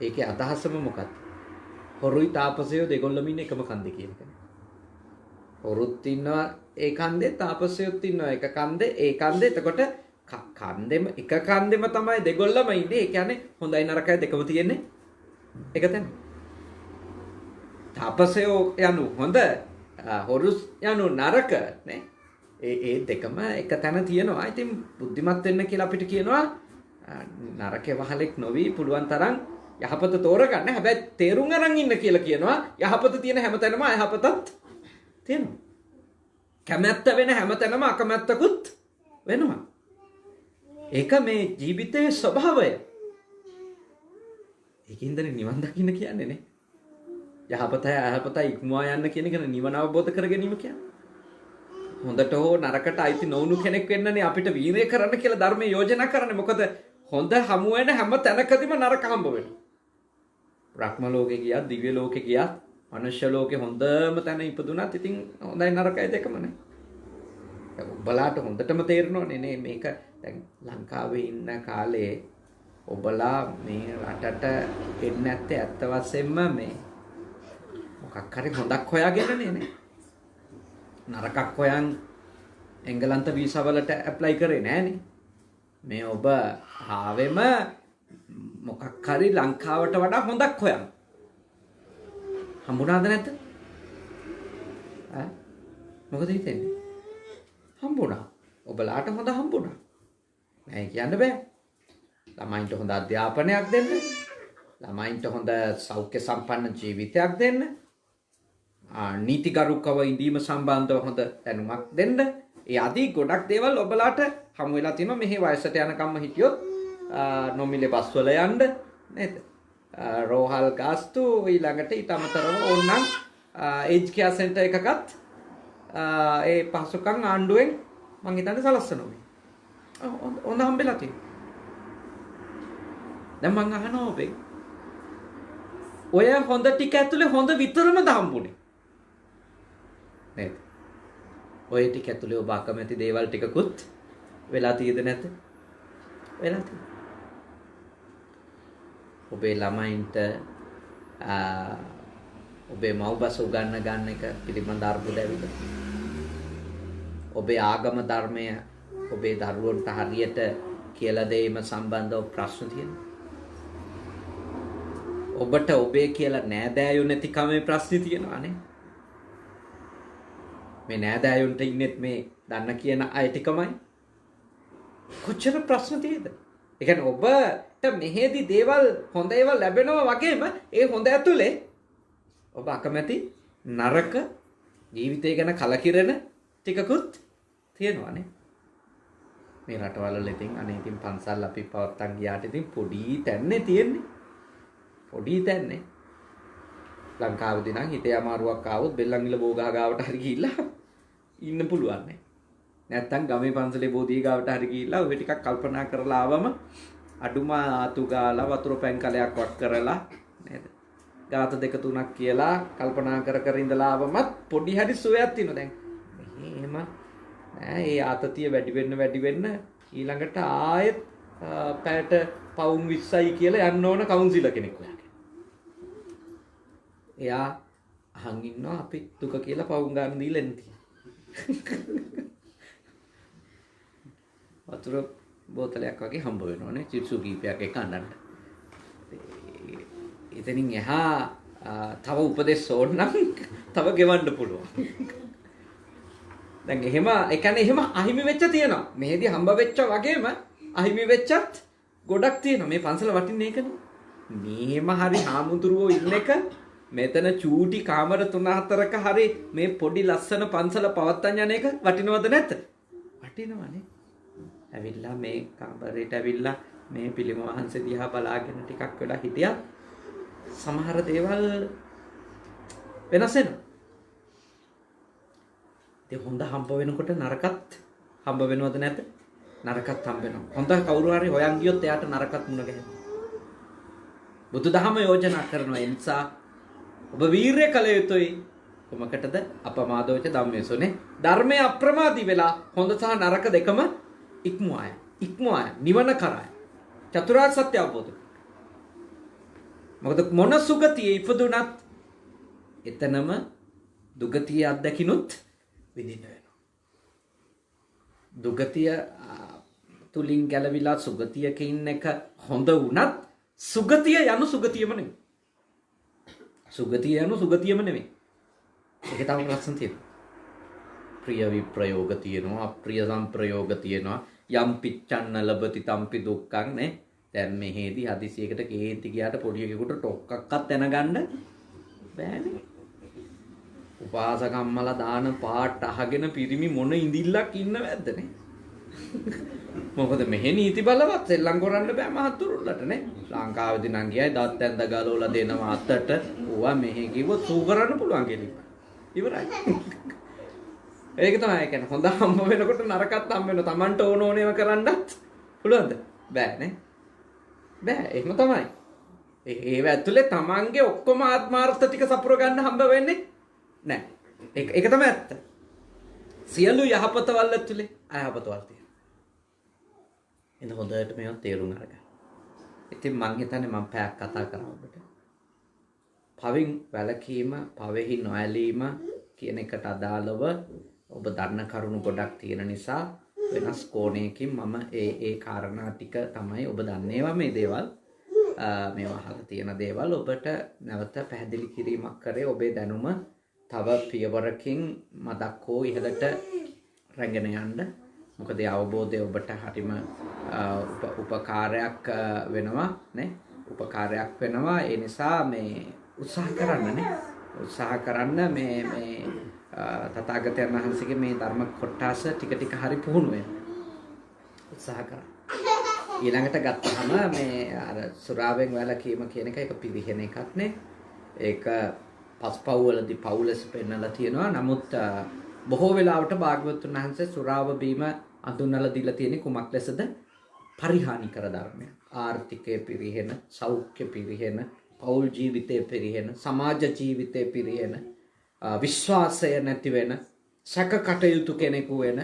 ඒකේ අදහසම මොකක්ද? හොරුයි තාපසයෝ දෙගොල්ලම ඉන්නේ එකම කන්දේ කියන එක. හොරුත් ඉන්නවා ඒ කන්දේ තාපසයොත් ඉන්නවා එක කන්දේ ඒ කන්දේ. එතකොට කන්දෙම එක කන්දෙම තමයි දෙගොල්ලම ඉන්නේ. ඒ කියන්නේ හොඳයි නරකයි දෙකම තියෙන්නේ එක තැන. තාපසයෝ යනු හොඳ හොරු යනු නරක නේ. ඒ දෙකම එක තැන තියෙනවා. ඉතින් බුද්ධිමත් වෙන්න කියලා අපිට කියනවා නරකේ වහලෙක් නොවි පුළුවන් තරම් යහපත තෝරගන්න. හැබැයි තේරුම් අරන් ඉන්න කියලා කියනවා. යහපත තියෙන හැමතැනම අයහපතත් තියෙනවා. කැමැත්ත වෙන හැමතැනම අකමැත්තකුත් වෙනවා. ඒක මේ ජීවිතයේ ස්වභාවය. ඒකින්දනේ නිවන් දකින්න කියන්නේ නේ. යහපතයි අයහපතයි ඉක්මවා යන්න කියන එක නිවන අවබෝධ කර ගැනීම කියන්නේ. හොඳට හෝ නරකට අයිති නොවුණු කෙනෙක් වෙන්නනේ අපිට වීරය කරන්න කියලා ධර්මයේ යෝජනා කරන්නේ. මොකද හොඳ හමු වෙන හැම තැනකදීම නරක හම්බ වෙනවා. බ්‍රහ්ම ලෝකේ ගියත් දිව්‍ය ලෝකේ ගියත් මනුෂ්‍ය ලෝකේ හොඳම තැන ඉපදුනත් ඉතින් හොඳයි නරකයි දෙකම නේ. ඔබලාට හොඳටම තේරෙනවනේ නේ මේක. දැන් ලංකාවේ ඉන්න කාලේ ඔබලා මේ රටට එන්නේ නැත්තේ ඇත්ත වශයෙන්ම මේ මොකක් හරි හොඳක් හොයාගෙනනේ නේ. නරකක් හොයන් එංගලන්ත වීසා වලට ඇප්ලයි කරේ නෑනේ. මේ ඔබ ආවෙම මොකක් හරි ලංකාවට වඩා හොඳක් හොයන්. හම්බුණාද නැද්ද? මොකද හිතෙන්නේ? හම්බුණා. ඔබලාට හොඳ හම්බුණා. නෑ කියන්න බෑ. ළමයින්ට හොඳ අධ්‍යාපනයක් දෙන්න. ළමයින්ට හොඳ සෞඛ්‍ය සම්පන්න ජීවිතයක් දෙන්න. නීතිගරුකව ඉඳීම සම්බන්ධව හොඳ දැනුමක් දෙන්න. ඒ ආදී ගොඩක් දේවල් ඔබලාට හමු වෙලා තියෙනවා. මෙහි වයසට යනකම්ම හිටියොත් නොමිලේ බස් වල යන්න නේද? රෝහල් ගාස්තු ඊළඟට ඊට අමතරව ඕනනම් ඒජ් කෙයාර් සෙන්ටර් එකකත් ඒ පහසුකම් ආණ්ඩුවෙන් මං හිතන්නේ සලස්සනවා. හොඳ හම්බෙලා තියෙනවා. දැන් මං අහනවා ඔබේ ඔය හොඳ ටික ඇතුලේ හොඳ විතරමද හම්බුනේ? නේද? ඔය ටික ඇතුලේ ඔබ අකමැති දේවල් ටිකකුත් වෙලා තියෙද නැද්ද? වෙලා තියෙනවා. ඔබේ ළමයින්ට ඔබේ මව්බස උගන්න ගන්න එක පිළිබඳ අර්බුද ඇවිල්ලා. ඔබේ ආගම ධර්මය ඔබේ දරුවන්ට හරියට කියලා දෙීම සම්බන්ධව ප්‍රශ්න තියෙනවා. ඔබට ඔබේ කියලා නෑදෑයෝ නැතිකමේ ප්‍රශ්නේ තියෙනවානේ. මේ නෑදෑයොන්ට ඉන්නෙත් මේ දන්න කියන අය ටිකමයි. කොච්චර ප්‍රශ්න තියෙද? ඒ කියන්නේ ඔබට මෙහෙදි දේවල් හොඳ ඒවා ලැබෙනවා වගේම ඒ හොඳ ඇතුලේ ඔබ අකමැති නරක ජීවිතය ගැන කලකිරෙන ටිකකුත් තියෙනවානේ. මේ රටවල ඉතින් අනේ ඉතින් පන්සල් අපි පවත්තන් ගියාට ඉතින් පොඩි තැන්නේ තියෙන්නේ. පොඩි තැන්නේ. ලංකාවේදී නම් හිතේ අමාරුවක් ආවොත් බෙල්ලන්විල බෝගහ ගාවට හරි ගිහිල්ලා ඉන්න පුළුවන් නේ. නැත්තම් ගමේ පන්සලේ බෝධිය ගාවට හරි ගිහිල්ලා ඔය ටිකක් කල්පනා කරලා ආවම අඩුම ආතු ගාලා වතුර පැන් කලයක් වක් කරලා නේද? ගාත දෙක තුනක් කියලා කල්පනා කර කර ඉඳලා ආවමත් පොඩි හරි සුවයක් තියෙනවා. දැන් එහෙම නෑ. ඒ ආතතිය වැඩි වෙන්න ඊළඟට ආයෙත් පැයට පවුම් 20යි කියලා යන්න ඕන කවුන්සිලර් කෙනෙක් හොයාගෙන. එයා අහන් ඉන්නවා අපි දුක කියලා පවුම් ගන්න දීලා නැති. වතුර බෝතලයක් වගේ හම්බ වෙනවනේ චිප්සු කීපයක් එක අඬන්න. එතනින් එහා තව උපදෙස් ඕන නම් තව ගෙවන්න පුළුවන්. දැන් එහෙම ඒ කියන්නේ එහෙම අහිමි වෙච්ච තියෙනවා. මෙහෙදි හම්බ වෙච්ච වගේම අහිමි වෙච්චත් ගොඩක් තියෙනවා. මේ පන්සල වටින්නේ ඒකනේ. මේම හරි හාමුදුරුවෝ ඉන්න එක මෙතන චූටි කාමර 3-4ක හරි මේ පොඩි ලස්සන පන්සල පවත්තන් යන එක වටිනවද නැද්ද? වටිනවනේ. ඇවිල්ලා මේ කාමරේට ඇවිල්ලා මේ පිළිම වහන්සේ දිහා බලාගෙන ටිකක් වෙලා හිටියා. සමහර දේවල් වෙනස් වෙනවා. ඒ හොඳ හම්බ වෙනකොට නරකත් හම්බ වෙනවද නැද්ද? නරකත් හම්බ වෙනවා. හොඳ කවුරු හරි හොයන් ගියොත් එයාට නරකත් මුණ ගැහෙනවා. බුදුදහම යෝජනා කරනවා. ඒ නිසා ඔබ වීරය කළ යුතුයි. කොමකටද? අපමාදෝච ධම්මේසෝනේ. ධර්මයේ අප්‍රමාදී වෙලා හොඳ සහ නරක දෙකම ඉක්මවා නිවන කරා චතුරාර්ය සත්‍ය අවබෝධ. මොකද මොන සුගතියේ ඉපදුනත් එතනම දුගතිය අත්දකිනුත් විඳින්න වෙනවා. දුගතිය තුලින් ගැලවිලා සුගතියක ඉන්න එක හොඳ වුණත් සුගතිය යනු සුගතියම නෙමෙයි. සුගතිය යනු සුගතියම නෙමෙයි. ඒක තමයි ලස්සන තියෙන්නේ. ප්‍රිය විප්‍රයෝග තියෙනවා, අප්‍රිය සංප්‍රයෝග තියෙනවා. යම් පිච්ඡන්න ලබති තම්පි දුක්ඛං නේ. දැන් මෙහෙදි හදිසියකට කේන්ති ගියාට පොඩි එකෙකුට ටොක්ක්ක්වත් දැනගන්න බෑනේ. උපාසකම්මලා දාන පාට අහගෙන පිරිමි මොන ඉඳිල්ලක් ඉන්නවද නේ. මොකද මෙහෙ නීති බලවත් සෙල්ලම් කරන්න බෑ මහතුරුල්ලට නේ. ලංකාවේදී නම් ගියයි දත් ඇඳ ගලවලා දෙනවා අතට. ඕවා මෙහෙ කිව්වොත් සූ කරන්න පුළුවන් කෙනෙක්. ඉවරයි. ඒක තමයි කියන්නේ හොඳ හම්බ වෙනකොට නරකත් හම්බ වෙනවා. Tamanට ඕන ඕනේම කරන්නත් පුළුවන්ද? බෑ නේ. බෑ එහෙම තමයි. ඒව ඇතුලේ Tamanගේ ඔක්කොම ආත්මාර්ථ ටික සපුර ගන්න හම්බ වෙන්නේ නෑ. ඒක තමයි ඇත්ත. සියලු යහපතවල් ඇතුලේ අයහපතවල් තියෙනවා. එන්න හොඳට මේව තේරුම් අරගන්න. ඉතින් මං හිතන්නේ මම පැයක් කතා කරා ඔබට. පවින් වැළකීම, පවෙහි නොඇලීම කියන එකට අදාළව ඔබ දන්න කරුණු ගොඩක් තියෙන නිසා වෙනස් කෝණයකින් මම ඒ කාරණා ටික තමයි ඔබ දන්නේවා මේ දේවල් මේවා අහලා තියෙන දේවල් ඔබට නැවත පැහැදිලි කිරීමක් කරේ ඔබේ දැනුම තව පියවරකින් මදක් හෝ ඉහළට රැගෙන යන්න. මොකද ඒ අවබෝධය ඔබට හරිම උපකාරයක් වෙනවා නේ. උපකාරයක් වෙනවා. ඒ නිසා මේ උත්සාහ කරන්න නේ. උත්සාහ කරන්න මේ තථාගතයන් වහන්සේගේ මේ ධර්ම කොටස ටික ටික හරි පුහුණු වෙන්න උත්සාහ කරන්න. ඊළඟට ගත්තාම මේ අර සුරාවෙන් වැළකීම කියන එක ඒක පිළිහෙන එකක් නේ. ඒක පස්පව් වලදී පවුලස් පෙන්නලා තියෙනවා. නමුත් බොහෝ වෙලාවට භාග්‍යවතුන් වහන්සේ සුරාව බීම අඳුන්වලා දීලා තියෙන්නේ කුමක් ලෙසද? පරිහානි කර ධර්මයක්. ආර්ථිකය පිරිහෙන, සෞඛ්‍ය පිරිහෙන, පෞල් ජීවිතය පිරිහෙන, සමාජ ජීවිතය පිරිහෙන, විශ්වාසය නැති වෙන, සැක කටයුතු කෙනෙකු වෙන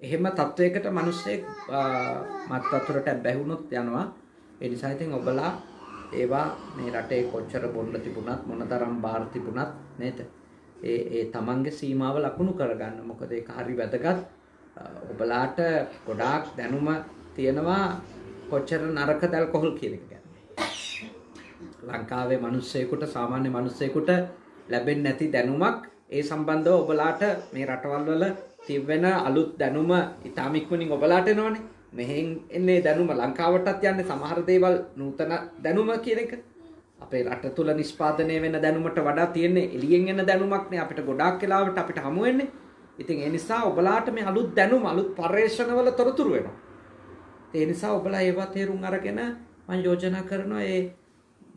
එහෙම තත්වයකට මිනිස්සෙක් මත් වතුරට බැහැුණොත් යනවා. ඒ නිසා ඉතින් ඔබලා ඒවා මේ රටේ කොච්චර බොන්න තිබුණත් මොනතරම් බාර තිබුණත් නේද? ඒ තමන්ගේ සීමාව ලකුණු කරගන්න. මොකද ඒක හරි වැදගත්. ඔබලාට ගොඩාක් දැනුම තියෙනවා කොච්චර නරකද ඇල්කොහොල් කියන එක ගැන. ලංකාවේ මිනිස්සෙකුට සාමාන්‍ය මිනිස්සෙකුට ලැබෙන්නේ නැති දැනුමක් ඒ සම්බන්ධව ඔබලාට මේ රටවල් වල තිබෙන අලුත් දැනුම ඉතාම ඉක්මනින් ඔබලාට එනවනේ. මෙහෙන් එන්නේ දැනුම ලංකාවටත් යන්නේ සමහර දේවල් නූතන දැනුම කියන එක. අපේ රට තුල නිෂ්පාදනය වෙන දැනුමට වඩා තියෙන්නේ එළියෙන් එන දැනුමක් නේ අපිට ගොඩාක් වෙලාවට අපිට හමු වෙන්නේ. ඉතින් ඒ නිසා ඔබලාට මේ අලුත් දැනුම අලුත් පර්යේෂණවල තොරතුරු වෙනවා. ඒ නිසා ඔබලා ඒවා තේරුම් අරගෙන මම යෝජනා කරනවා ඒ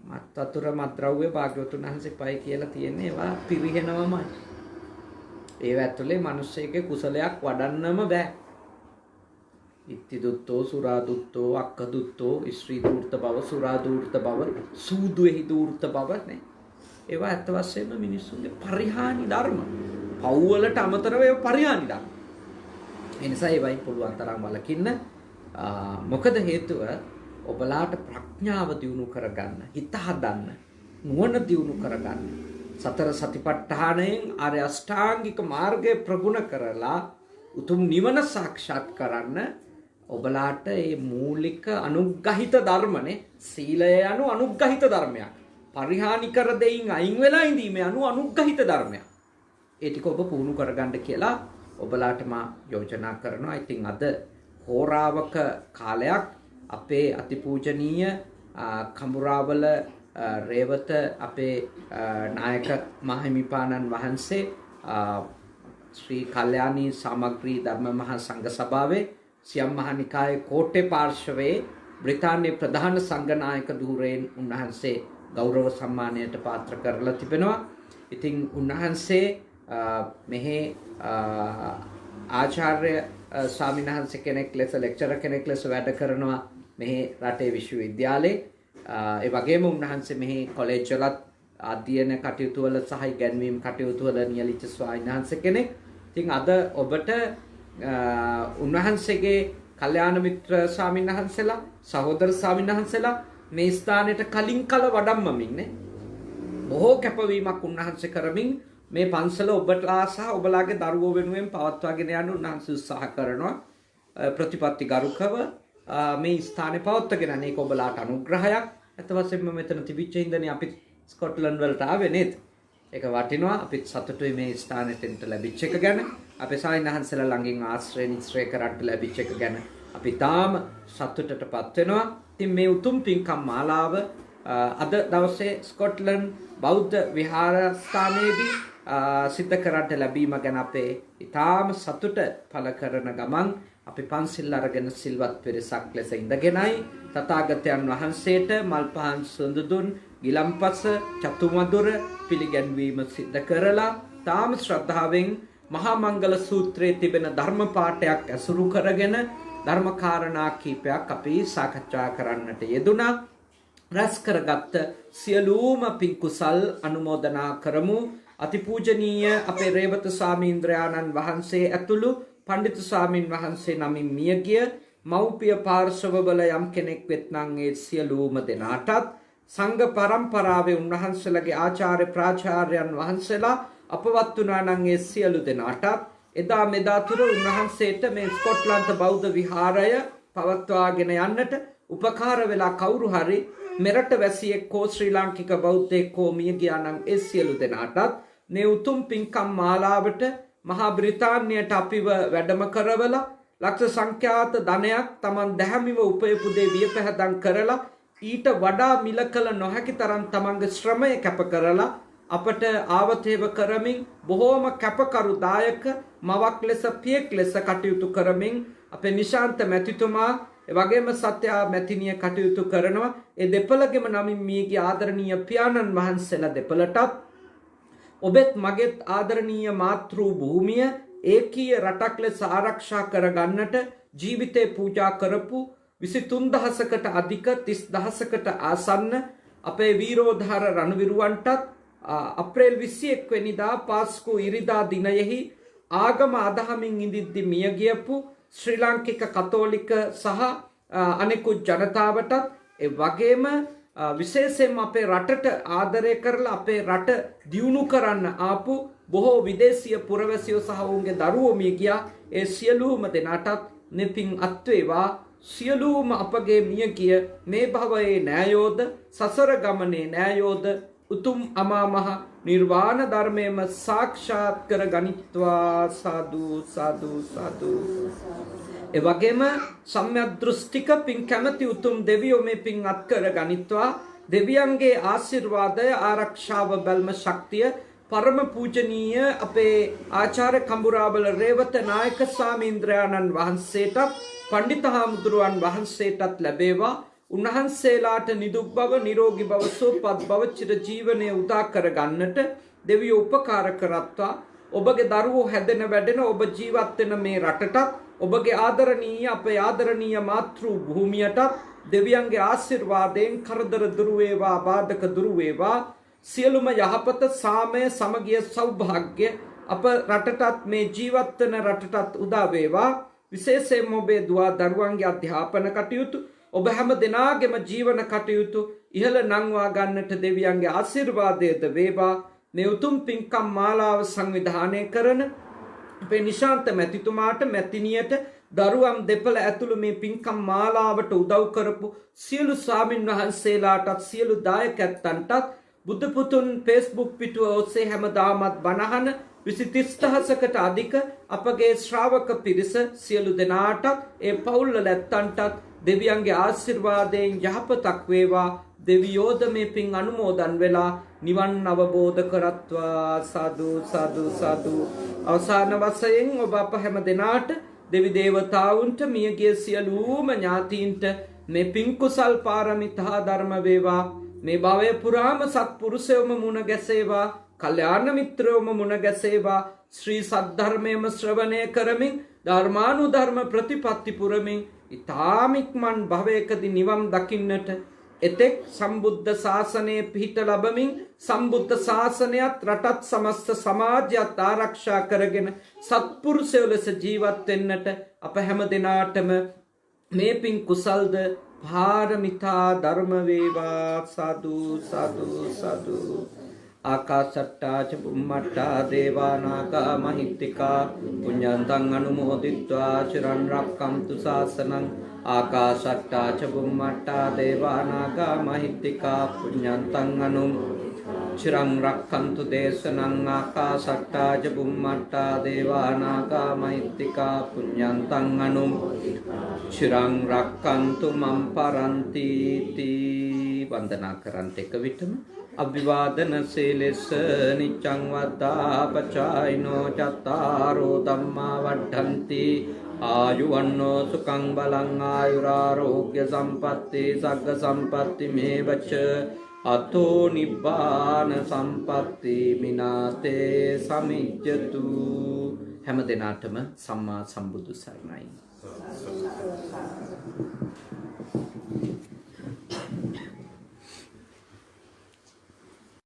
මත් වතුර මත්ද්‍රව්‍ය භාග්‍යවතුන් වහන්සේ පයි කියලා තියෙන්නේ ඒවා පිරිහෙනවමයි. ඒව ඇතුලේ මිනිස්සෙගේ කුසලයක් වඩන්නම බෑ. ඉත්ති දුත්තෝ සුරා දුත්තෝ අක්ක දුත්තෝ ස්ත්‍රී දූර්ත බව සුරා දූර්ත බව සූදුෙහි දූර්ත බව නේ. ඒවා ඇත්ත වශයෙන්ම මිනිස්සුන්ගේ පරිහානි ධර්ම. පව්වලට අමතරව ඒවා පරිහානි ධර්ම. ඒ නිසා ඒවයි පුළුවන් තරම් වලකින්න. මොකද හේතුව ඔබලාට ප්‍රඥාව දියුණු කරගන්න, හිත හදන්න, නුවණ දියුණු කරගන්න. සතර සතිපට්ඨානයෙන් ආර්ය අෂ්ටාංගික මාර්ගය ප්‍රගුණ කරලා උතුම් නිවන සාක්ෂාත් කරන්න ඔබලාට මේ මූලික අනුග්‍රහිත ධර්මනේ. සීලය යනු අනුග්‍රහිත ධර්මයක්. පරිහානි කර දෙයින් අයින් වෙලා ඉඳීමේ අනුග්‍රහිත ධර්මයක්. ඒ ටික ඔබ පුහුණු කරගන්න කියලා ඔබලාට මා යෝජනා කරනවා. ඉතින් අද හෝරාවක කාලයක් අපේ අතිපූජනීය කඹුරාවල රේවත අපේ නායක මහිමිපාණන් වහන්සේ ශ්‍රී කල්යාණී සමග්‍රී ධර්ම මහා සංඝ සභාවේ සියම් මහනිකායේ කෝට්ටේ පාර්ශවයේ බ්‍රිතාන්‍ය ප්‍රධාන සංඝ නායක ධූරයෙන් උන්වහන්සේ ගෞරව සම්මානයට පාත්‍ර කරලා තිබෙනවා. ඉතින් උන්වහන්සේ මෙහි ආචාර්ය ස්වාමීන් වහන්සේ කෙනෙක් ලෙස ලෙක්චරර් කෙනෙක් ලෙස වැඩ කරනවා මෙහි රටේ විශ්වවිද්‍යාලයේ. ඒ වගේම උන්වහන්සේ මෙහි කොලෙජ් වලත් අධ්‍යයන කටයුතු වල සහ ඉගැන්වීම් කටයුතු වල නියලිත ස්වාමීන් වහන්සේ කෙනෙක්. ඉතින් අද ඔබට උන්වහන්සේගේ කල්යාණ මිත්‍ර ස්වාමීන් වහන්සේලා, සහෝදර ස්වාමීන් වහන්සේලා මේ ස්ථානෙට කලින් කල වඩම්මමින් නේ බොහෝ කැපවීමක් උන්වහන්සේ කරමින් මේ පන්සල ඔබලා සහ ඔබලාගේ දරුවෝ වෙනුවෙන් පවත්වාගෙන යන්න උන්වහන්සේ උත්සාහ කරනවා. ප්‍රතිපත්ති ගරුකව මේ ස්ථානේ පවත්වාගෙන යන එක ඔබලාට අනුග්‍රහයක්. අත වශයෙන්ම මෙතන තිබිච්ච හින්දානේ අපි ස්කොට්ලන්ඩ් වලට ආවේ නේද? ඒක වටිනවා. අපිත් සතුටුයි මේ ස්ථානෙට එන්න ලැබිච්ච එක ගැන. අපේ සායනහන්සලා ළඟින් ආශ්‍රය නිශ්‍රය කරන්න ලැබිච්ච එක ගැන අපි තාම සතුටටපත් වෙනවා. ඉතින් මේ උතුම් පින්කම් මාලාව අද දවසේ ස්කොට්ලන්ඩ් බෞද්ධ විහාරස්ථානයේදී සිද්ධ කරන්න ලැබීම ගැන අපේ ඊටාම සතුට පළ කරන ගමන් අපි පන්සිල් අරගෙන සිල්වත් පිරිසක් ලෙස ඉඳගෙනයි තථාගතයන් වහන්සේට මල් පහන් සුඳ දුන් ගිලම්පස චතුමදුර පිළිගැන්වීම සිද්ධ කරලා තාම ශ්‍රද්ධාවෙන් මහා මංගල සූත්‍රයේ තිබෙන ධර්ම පාඨයක් ඇසුරු කරගෙන ධර්ම කාරණා කීපයක් අපි සාකච්ඡා කරන්නට යෙදුණා. රැස් කරගත් සියලුම පින් කුසල් අනුමෝදනා කරමු. අතිපූජනීය අපේ රේවත ස්වාමීන්ද්‍රයාණන් වහන්සේ ඇතුළු පඬිතු ස්වාමින් වහන්සේ නමින් මියගිය මව්පිය පාර්ශවවල යම් කෙනෙක් වෙත්නම් ඒ සියලුම දෙනාටත් සංඝ පරම්පරාවේ උන්වහන්සේලාගේ ආචාර්ය ප්‍රාචාර්යයන් වහන්සේලා අපවත් වුණා නම් ඒ සියලු දෙනාටත් එදා මෙදා තුර උන්වහන්සේට මේ ස්කොට්ලන්ත බෞද්ධ විහාරය පවත්වාගෙන යන්නට උපකාර වෙලා කවුරු හරි මෙරට වැසියෙක් හෝ ශ්‍රී ලාංකික බෞද්ධයෙක් හෝ මිය ගියා නම් ඒ සියලු දෙනාටත් මේ උතුම් පින්කම් මාලාවට මහා බ්‍රිතාන්‍යයට අපිව වැඩම කරවලා ලක්ෂ සංඛ්‍යාත ධනයක් Taman දැහැමිව උපයපු දේ වියපැහැදම් කරලා ඊට වඩා මිල කළ නොහැකි තරම් Tamanගේ ශ්‍රමය කැප කරලා අපට ආවතේව කරමින් බොහෝම කැපකරු දායක මවක් ලෙස පියෙක් ලෙස කටයුතු කරමින් අපේ නිශාන්ත මැතිතුමා එවැගේම සත්‍ය මැතිනිය කටයුතු කරනවා. ඒ දෙපළගෙම නමින් මියගිය ආදරණීය පියාණන් වහන්සේලා දෙපළටත් ඔබෙත් මගෙත් ආදරණීය මාතෘ භූමිය ඒකීය රටක් ලෙස ආරක්ෂා කරගන්නට ජීවිතේ පූජා කරපු 23000කට අධික 30000කට ආසන්න අපේ වීරෝධාර රණවිරුවන්ටත් අප්‍රේල් 21 වෙනිදා පාස්කු ඉරිදා දිනයෙහි ආගම අදහමින් ඉඳිද්දි මිය ගියපු ශ්‍රී ලාංකික කතෝලික සහ අනෙකුත් ජනතාවටත් ඒ වගේම විශේෂයෙන්ම අපේ රටට ආදරය කරලා අපේ රට දියුණු කරන්න ආපු බොහෝ විදේශීය පුරවැසියෝ සහ ඔවුන්ගේ දරුවෝ මිය ගියා. ඒ සියලුම දෙනාටත් නිපින් අත්වේවා. සියලුම අපගේ මිය ගිය මේ භවයේ නෑයෝද සසර ගමනේ නෑයෝද උතුම් අමා මහ නිර්වාණ ධර්මයේම සාක්ෂාත් කර ගනිත්වා. සාදු සාදු සාදු. ඒ වගේම සම්‍යක් දෘෂ්ටික පින් කැමැති උතුම් දෙවියෝ මේ පින් අත් කර ගනිත්වා. දෙවියන්ගේ ආශිර්වාදය ආරක්ෂාව බැල්ම ශක්තිය පරම පූජනීය අපේ ආචාර්ය කඹුරාවල රේවත නායක ස්වාමීන්ද්‍රයාණන් වහන්සේටත් පණ්ඩිත හාමුදුරුවන් වහන්සේටත් ලැබේවා. උන්වහන්සේලාට නිදුක් බව නිරෝගී බව සුවපත් බව චිර ජීවනයේ උදා කර ගන්නට දෙවියෝ උපකාර කරත්වා. ඔබගේ දරුවෝ හැදෙන වැඩෙන ඔබ ජීවත් වෙන මේ රටටත් ඔබගේ ආදරණීය අපේ ආදරණීය මාතෘ භූමියටත් දෙවියන්ගේ ආශිර්වාදයෙන් කරදර දුරු වේවා බාධක දුරු වේවා. සියලුම යහපත සාමය සමගිය සෞභාග්‍ය අප රටටත් මේ ජීවත් වෙන රටටත් උදා වේවා. විශේෂයෙන්ම ඔබේ දුවා දරුවන්ගේ අධ්‍යාපන කටයුතු ඔබ හැම දෙනාගේම ජීවන කටයුතු ඉහළ නංවා ගන්නට දෙවියන්ගේ ආශිර්වාදයද වේවා. මේ උතුම් පින්කම් මාලාව සංවිධානය කරන අපේ නිශාන්ත මැතිතුමාට මැතිනියට දරුවන් දෙපළ ඇතුළු මේ පින්කම් මාලාවට උදව් කරපු සියලු ස්වාමින් වහන්සේලාටත් සියලු දායකයන්ටත් බුදු පුතුන් Facebook පිටුව ඔස්සේ හැමදාමත් බණහන 23000කට අධික අපගේ ශ්‍රාවක පිරිස සියලු දෙනාටත් ඒ පවුල්වල ඇත්තන්ටත් දෙවියන්ගේ ආශිර්වාදයෙන් යහපතක් වේවා. දෙවියෝද මේ පින් අනුමෝදන් වෙලා නිවන් අවබෝධ කරත්වා. සාදු සාදු සාදු. අවසාන වශයෙන් ඔබ අප හැම දෙනාට දෙවි දේවතාවුන්ට මියගිය සියලුම ඥාතීන්ට මේ පින් කුසල් පාරමිතා ධර්ම වේවා. මේ භවය පුරාම සත්පුරුෂයෝම මුණ ගැසේවා. කල්යාණ මිත්‍රයෝම මුණ ගැසේවා. ශ්‍රී සද්ධර්මයේම ශ්‍රවණය කරමින් ධර්මානුධර්ම ප්‍රතිපත්ති පුරමින් ඊ타මික්මන් භවයකදී නිවන් දකින්නට එතෙක් සම්බුද්ධ ශාසනය පිහිට ලැබමින් සම්බුද්ධ ශාසනයත් රටත් සමස්ත සමාජයත් ආරක්ෂා කරගෙන සත්පුරුෂයෝ ලෙස ජීවත් වෙන්නට අප හැම දිනාටම මේ පින් කුසල්ද පාරමිතා ධර්ම වේවා සාදු සාදු සාදු ආකාශට්ටා ච බුම්මට්ටා දේවා නාග මහිත්‍තිකා පුඤ්ඤන්තං අනුමෝදිත්වා චිරන් රක්ඛන්තු ශාසනං ආකාශට්ටා ච බුම්මට්ටා දේවා නාග මහිත්‍තිකා පුඤ්ඤන්තං චිරං රක්ඛන්තු දේශනං ආකාශට්ටා ච බුම්මට්ටා දේවා නාග මහිත්‍තිකා පුඤ්ඤන්තං චිරං රක්ඛන්තු මම් පරන්ති තී වන්දනා කරන්ට එක විටම අභිවාදන සීලෙස නිච්ඡං වද්දා පචායිනෝ චත්තාරෝ ධම්මා වඩ්ඩන්ති ආයුවන්නෝ සුඛං බලං ආයුරාෝග්‍ය සම්පatti සග්ග සම්පatti මේවච අතෝ නිබ්බාන සම්පatti මිනාතේ සමිජ්ජතු හැම දිනාටම සම්මා සම්බුදු සරණයි